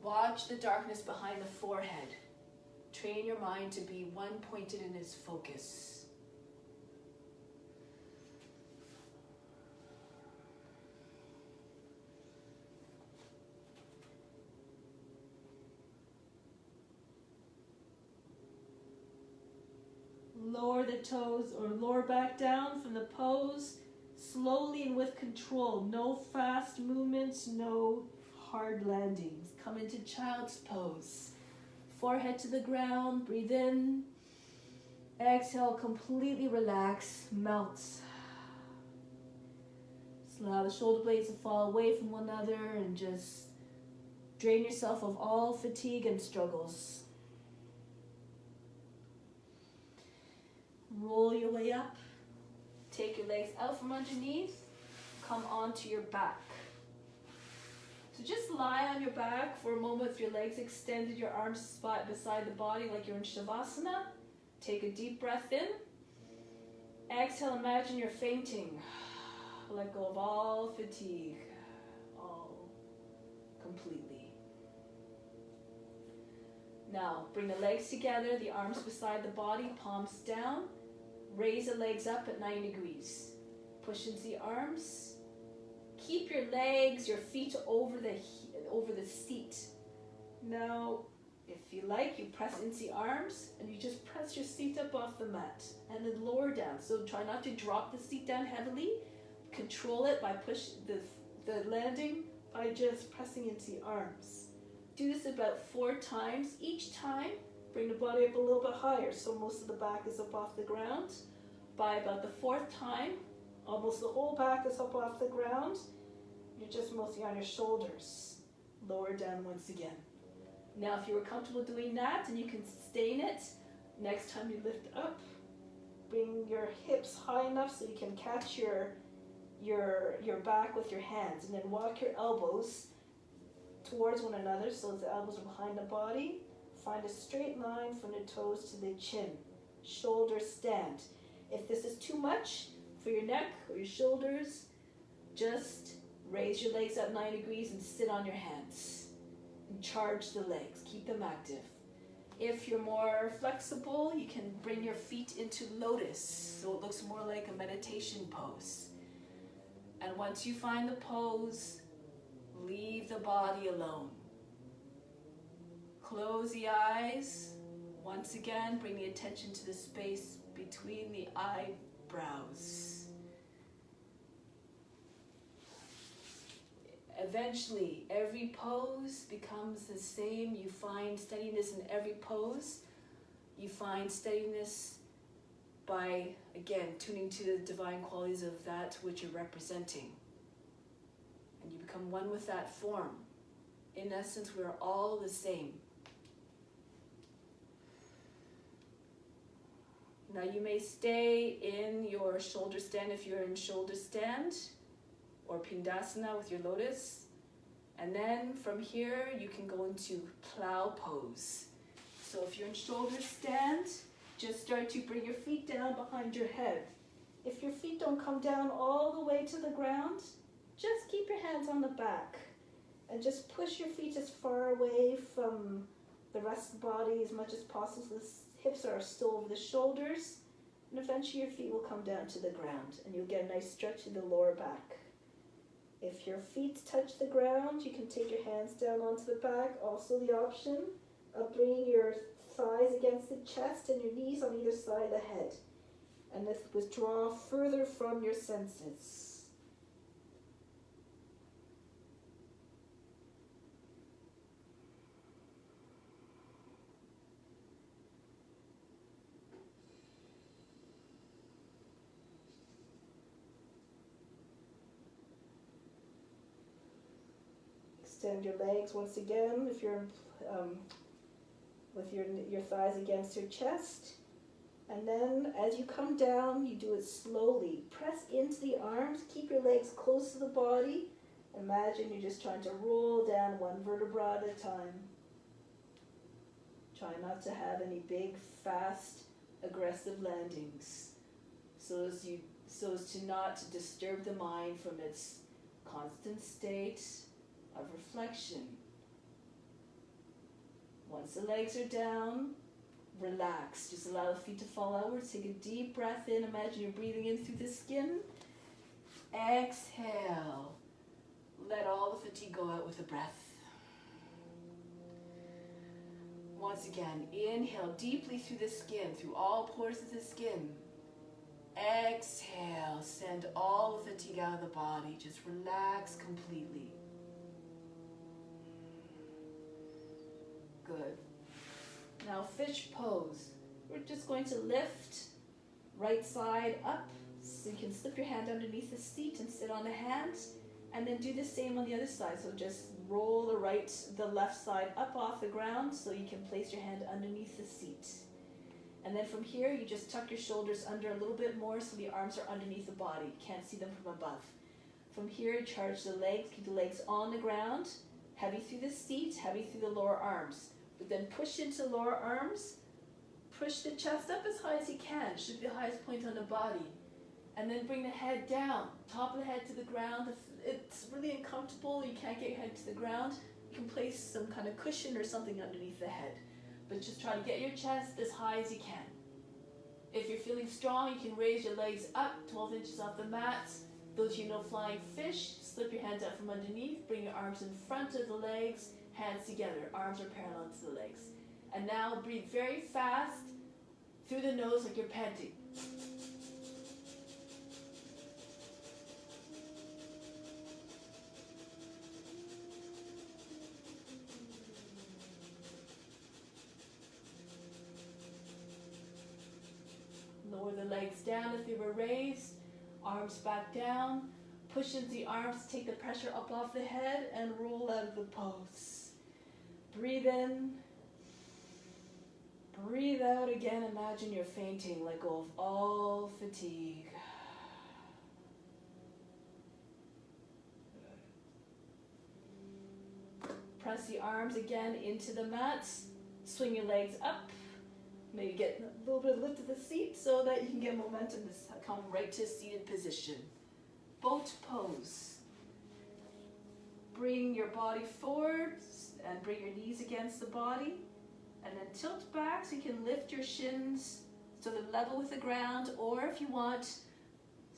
Watch the darkness behind the forehead. Train your mind to be one pointed in its focus. Lower the toes or lower back down from the pose, slowly and with control. No fast movements, no hard landings. Come into child's pose. Forehead to the ground, breathe in. Exhale, completely relax, melt. Just allow the shoulder blades to fall away from one another and just drain yourself of all fatigue and struggles. Roll your way up. Take your legs out from underneath. Come onto your back. So just lie on your back for a moment with your legs extended, your arms spot beside the body like you're in Shavasana. Take a deep breath in. Exhale, imagine you're fainting. Let go of all fatigue, all completely. Now, bring the legs together, the arms beside the body, palms down. Raise the legs up at 90 degrees. Push into the arms. Keep your legs, your feet over the seat. Now, if you like, you press into the arms and you just press your seat up off the mat and then lower down. So try not to drop the seat down heavily. Control it by push the landing by just pressing into the arms. Do this about 4 times. Each time, bring the body up a little bit higher so most of the back is up off the ground. By about the 4th time, Almost the whole back is up off the ground. You're just mostly on your shoulders. Lower down once again. Now if you were comfortable doing that and you can sustain it, next time you lift up, bring your hips high enough so you can catch your back with your hands, and then walk your elbows towards one another so the elbows are behind the body. Find a straight line from the toes to the chin. Shoulders stand. If this is too much for your neck or your shoulders, just raise your legs up 9 degrees and sit on your hands. And charge the legs. Keep them active. If you're more flexible, you can bring your feet into lotus so it looks more like a meditation pose. And once you find the pose, leave the body alone. Close the eyes. Once again, bring the attention to the space between the eyebrows. Eventually, every pose becomes the same. You find steadiness in every pose. You find steadiness by, again, tuning to the divine qualities of that which you're representing. And you become one with that form. In essence, we're all the same. Now you may stay in your shoulder stand if you're in shoulder stand, or Pindasana with your lotus. And then from here, you can go into plow pose. So if you're in shoulder stand, just start to bring your feet down behind your head. If your feet don't come down all the way to the ground, just keep your hands on the back and just push your feet as far away from the rest of the body as much as possible. So the hips are still over the shoulders, and eventually your feet will come down to the ground and you'll get a nice stretch in the lower back. If your feet touch the ground, you can take your hands down onto the back. Also the option of bringing your thighs against the chest and your knees on either side of the head. And this withdraw further from your senses. Extend your legs once again if you're with your thighs against your chest. And then as you come down, you do it slowly. Press into the arms, keep your legs close to the body. Imagine you're just trying to roll down one vertebra at a time. Try not to have any big, fast, aggressive landings so as to not disturb the mind from its constant state of reflection. Once the legs are down, relax. Just allow the feet to fall outwards. Take a deep breath in. Imagine you're breathing in through the skin. Exhale. Let all the fatigue go out with the breath. Once again, inhale deeply through the skin, through all pores of the skin. Exhale. Send all the fatigue out of the body. Just relax completely. Good. Now fish pose. We're just going to lift right side up. So you can slip your hand underneath the seat and sit on the hands. And then do the same on the other side. So just roll the left side up off the ground so you can place your hand underneath the seat. And then from here, you just tuck your shoulders under a little bit more so the arms are underneath the body. You can't see them from above. From here, charge the legs, keep the legs on the ground. Heavy through the seat, heavy through the lower arms. But then push into lower arms. Push the chest up as high as you can. Should be the highest point on the body. And then bring the head down. Top of the head to the ground. If it's really uncomfortable, you can't get your head to the ground, you can place some kind of cushion or something underneath the head. But just try to get your chest as high as you can. If you're feeling strong, you can raise your legs up 12 inches off the mat. Those you know flying fish, slip your hands out from underneath, bring your arms in front of the legs, hands together, arms are parallel to the legs. And now breathe very fast through the nose like you're panting. Lower the legs down if they were raised. Arms back down. Push into the arms, take the pressure up off the head and roll out of the pose. Breathe in. Breathe out again. Imagine you're fainting. Let go of all fatigue. Press the arms again into the mat. Swing your legs up. Maybe get a little bit of lift of the seat so that you can get momentum to come right to seated position. Boat pose. Bring your body forward and bring your knees against the body. And then tilt back so you can lift your shins so they're level with the ground, or if you want,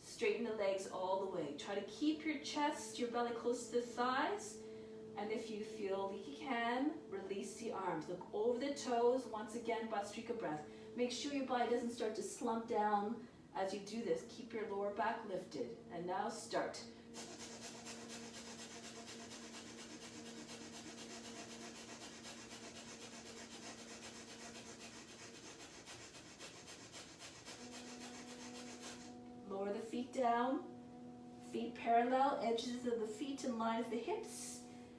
straighten the legs all the way. Try to keep your chest, your belly close to the thighs. And if you feel you can, release the arms. Look over the toes. Once again, Bhastrika breath. Make sure your body doesn't start to slump down as you do this. Keep your lower back lifted. And now start. Lower the feet down. Feet parallel, edges of the feet in line with the hips.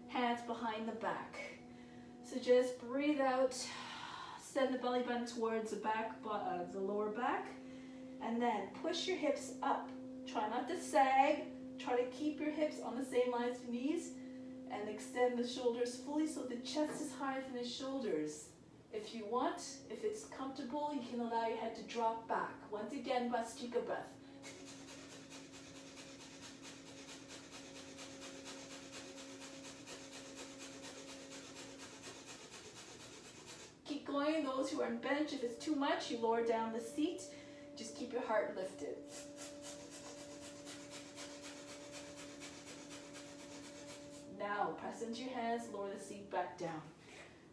Hands behind the back. So just breathe out, send the belly button towards the back, the lower back, and then push your hips up. Try not to sag. Try to keep your hips on the same line as the knees, and extend the shoulders fully so the chest is higher than the shoulders. If you want, if it's comfortable, you can allow your head to drop back. Once again, Bhastrika breath. Keep going. Those who are on bench, if it's too much, you lower down the seat. Just keep your heart lifted. Now, press into your hands, lower the seat back down.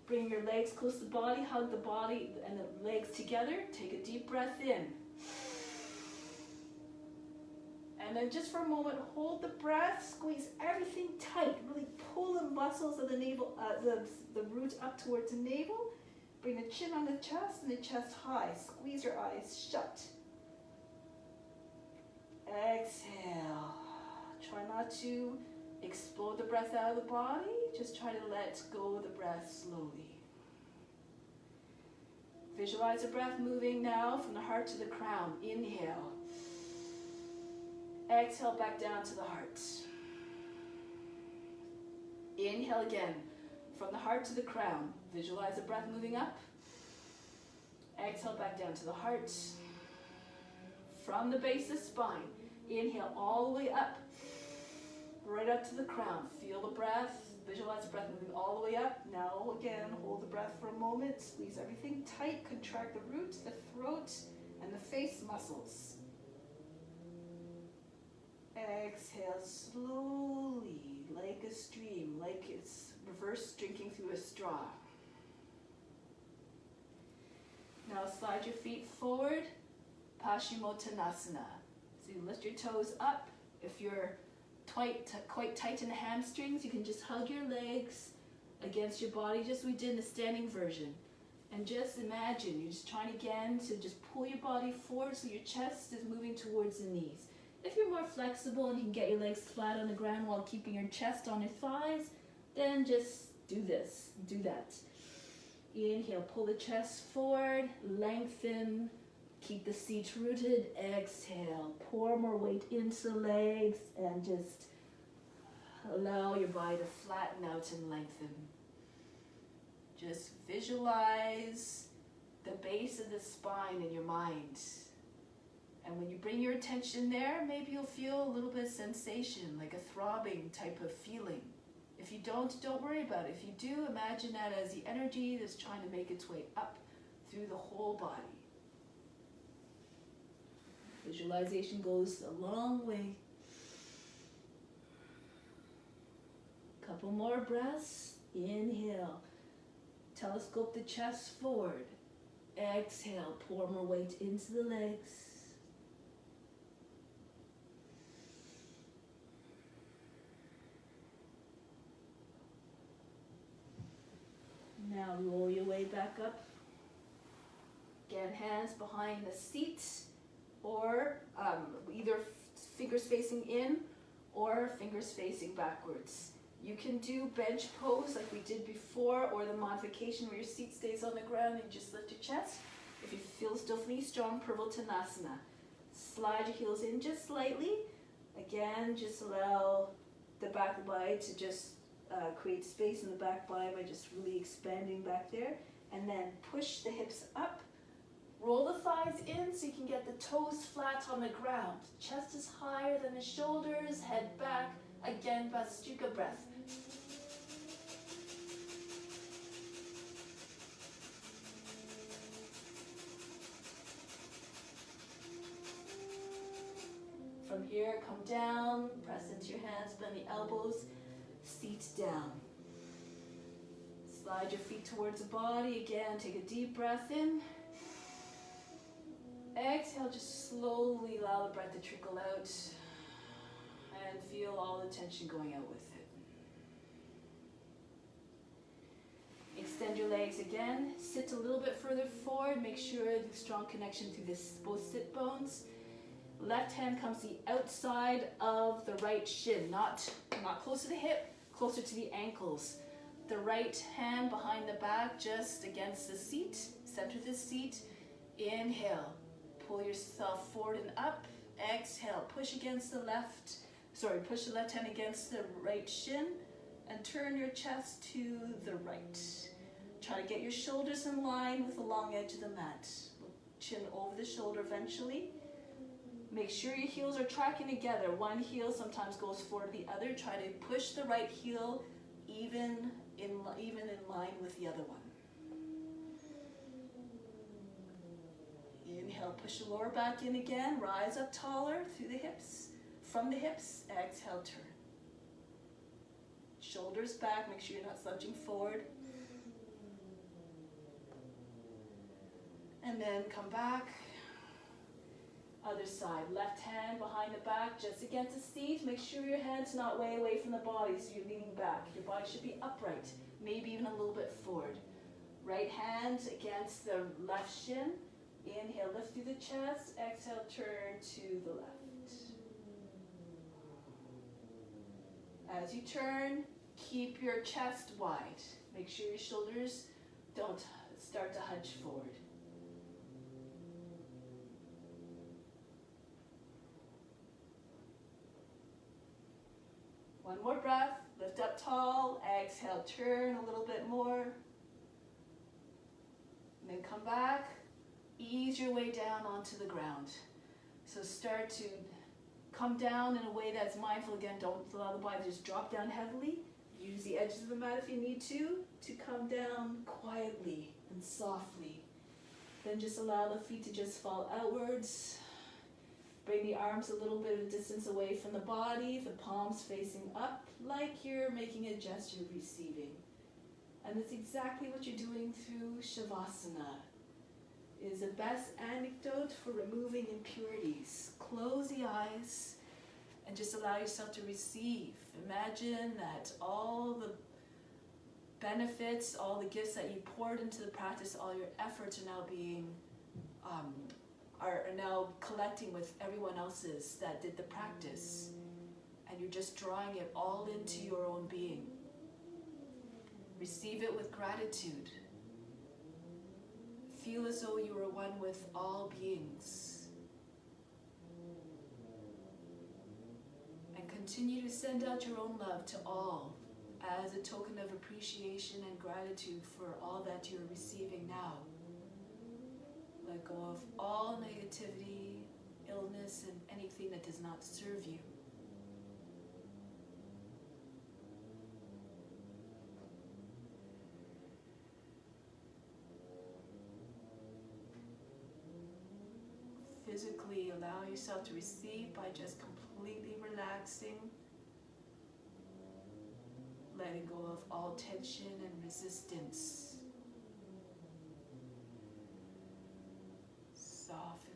Bring your legs close to the body, hug the body and the legs together. Take a deep breath in. And then just for a moment, hold the breath, squeeze everything tight. Really pull the muscles of the navel, the root up towards the navel. Bring the chin on the chest and the chest high. Squeeze your eyes shut. Exhale. Try not to explode the breath out of the body. Just try to let go of the breath slowly. Visualize the breath moving now from the heart to the crown. Inhale. Exhale back down to the heart. Inhale again. From the heart to the crown. Visualize the breath moving up. Exhale back down to the heart. From the base of the spine. Inhale all the way up. Right up to the crown. Feel the breath. Visualize the breath moving all the way up. Now again, hold the breath for a moment. Squeeze everything tight. Contract the roots, the throat, and the face muscles. Exhale slowly, like a stream, like it's reverse drinking through a straw. Now slide your feet forward, Paschimottanasana. So you lift your toes up. If you're quite tight in the hamstrings, you can just hug your legs against your body, just as we did in the standing version. And just imagine, you're just trying again to just pull your body forward so your chest is moving towards the knees. If you're more flexible and you can get your legs flat on the ground while keeping your chest on your thighs, then just do this, do that. Inhale, pull the chest forward, lengthen, keep the seat rooted. Exhale, pour more weight into the legs and just allow your body to flatten out and lengthen. Just visualize the base of the spine in your mind. And when you bring your attention there, maybe you'll feel a little bit of sensation, like a throbbing type of feeling. If you don't worry about it. If you do, imagine that as the energy that's trying to make its way up through the whole body. Visualization goes a long way. Couple more breaths. Inhale. Telescope the chest forward. Exhale. Pour more weight into the legs. Now roll your way back up. Again, hands behind the seat, or either fingers facing in or fingers facing backwards. You can do bench pose like we did before, or the modification where your seat stays on the ground and you just lift your chest. If you feel still really strong, Purvottanasana. Slide your heels in just slightly. Again, just allow the back body to just create space in the back body by just really expanding back there. And then push the hips up. Roll the thighs in so you can get the toes flat on the ground. Chest is higher than the shoulders, head back. Again, Bhastrika breath. From here, come down, press into your hands, bend the elbows, seat down. Slide your feet towards the body. Again, take a deep breath in. Exhale, just slowly allow the breath to trickle out and feel all the tension going out with it. Extend your legs again. Sit a little bit further forward. Make sure the strong connection through both sit bones. Left hand comes the outside of the right shin, not close to the hip, closer to the ankles. The right hand behind the back, just against the seat, center the seat. Inhale, pull yourself forward and up. Exhale, push the left hand against the right shin and turn your chest to the right. Try to get your shoulders in line with the long edge of the mat. Chin over the shoulder eventually. Make sure your heels are tracking together. One heel sometimes goes forward to the other. Try to push the right heel even in line with the other one. Inhale, push the lower back in again. Rise up taller through the hips. From the hips, exhale, turn. Shoulders back, make sure you're not slouching forward. And then come back. Other side, left hand behind the back, just against the seat. Make sure your head's not way away from the body, so you're leaning back. Your body should be upright, maybe even a little bit forward. Right hand against the left shin. Inhale, lift through the chest. Exhale, turn to the left. As you turn, keep your chest wide. Make sure your shoulders don't start to hunch forward. One more breath. Lift up tall. Exhale, turn a little bit more. And then come back. Ease your way down onto the ground. So start to come down in a way that's mindful. Again, don't allow the body to just drop down heavily. Use the edges of the mat if you need to come down quietly and softly. Then just allow the feet to just fall outwards. Bring the arms a little bit of distance away from the body, the palms facing up like you're making a gesture of receiving. And that's exactly what you're doing through Shavasana. It is the best antidote for removing impurities. Close the eyes and just allow yourself to receive. Imagine that all the benefits, all the gifts that you poured into the practice, all your efforts are now being are now collecting with everyone else's that did the practice, and you're just drawing it all into your own being. Receive it with gratitude. Feel as though you are one with all beings. And continue to send out your own love to all as a token of appreciation and gratitude for all that you're receiving now. Let go of all negativity, illness, and anything that does not serve you. Physically allow yourself to receive by just completely relaxing, letting go of all tension and resistance. Soften.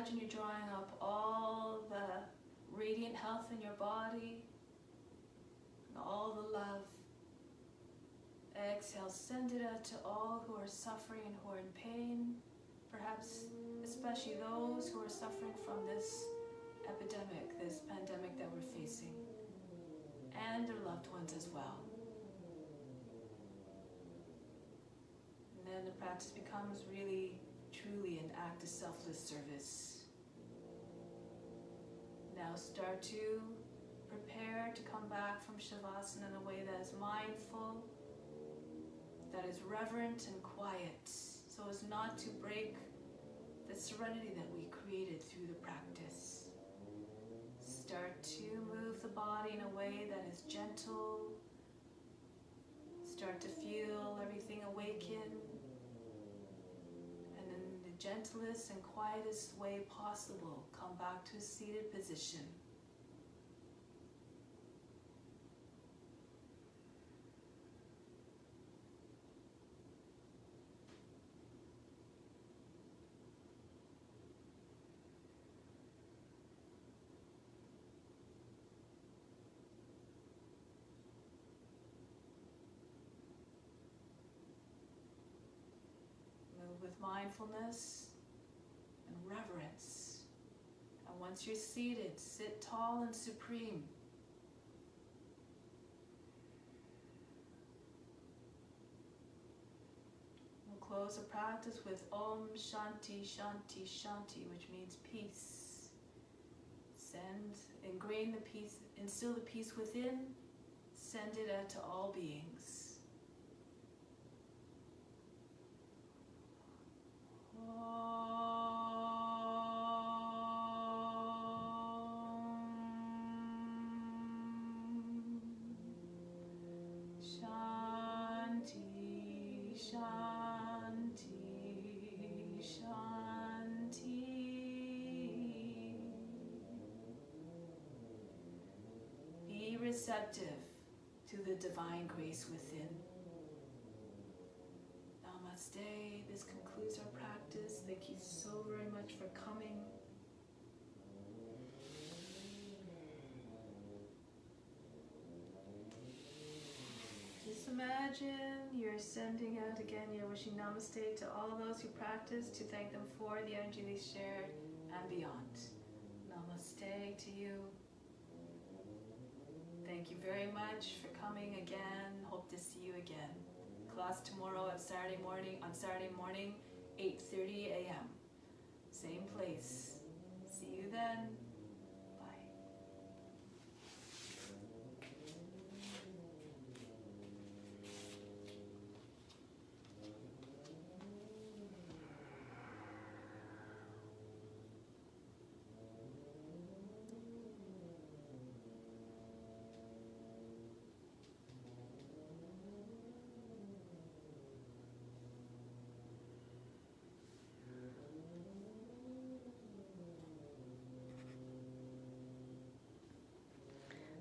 imagine you're drawing up all the radiant health in your body and all the love. Exhale, send it out to all who are suffering and who are in pain, perhaps especially those who are suffering from this epidemic, this pandemic that we're facing, and their loved ones as well. And then the practice becomes really, truly an act of selfless service. Now start to prepare to come back from Shavasana in a way that is mindful, that is reverent and quiet, so as not to break the serenity that we created through the practice. Start to move the body in a way that is gentle. Start to feel everything awaken. And in the gentlest and quietest way possible, come back to a seated position. With mindfulness and reverence. And once you're seated, sit tall and supreme. We'll close the practice with Om Shanti Shanti Shanti, which means peace. Ingrain the peace, instill the peace within, send it out to all beings. Shanti, Shanti, Shanti. Be receptive to the divine grace within. Namaste. This concludes our practice. Thank you so very much for coming. Just imagine you're sending out again, you're wishing namaste to all those who practice, to thank them for the energy they shared and beyond. Namaste to you. Thank you very much for coming again. Hope to see you again. Class tomorrow on Saturday morning, 8:30 a.m. Same place. See you then. Bye.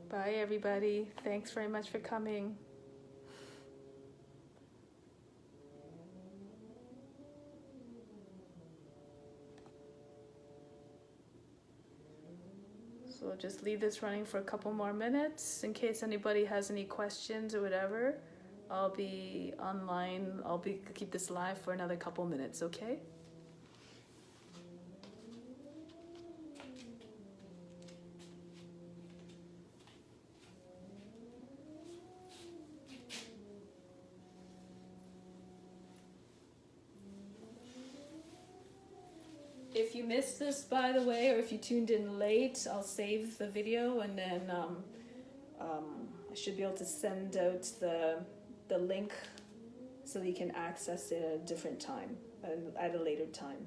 Bye, everybody. Thanks very much for coming. So I'll just leave this running for a couple more minutes in case anybody has any questions or whatever. I'll be online. Keep this live for another couple minutes, okay? If you missed this, by the way, or if you tuned in late, I'll save the video and then I should be able to send out the link so that you can access it at a different time, at a later time.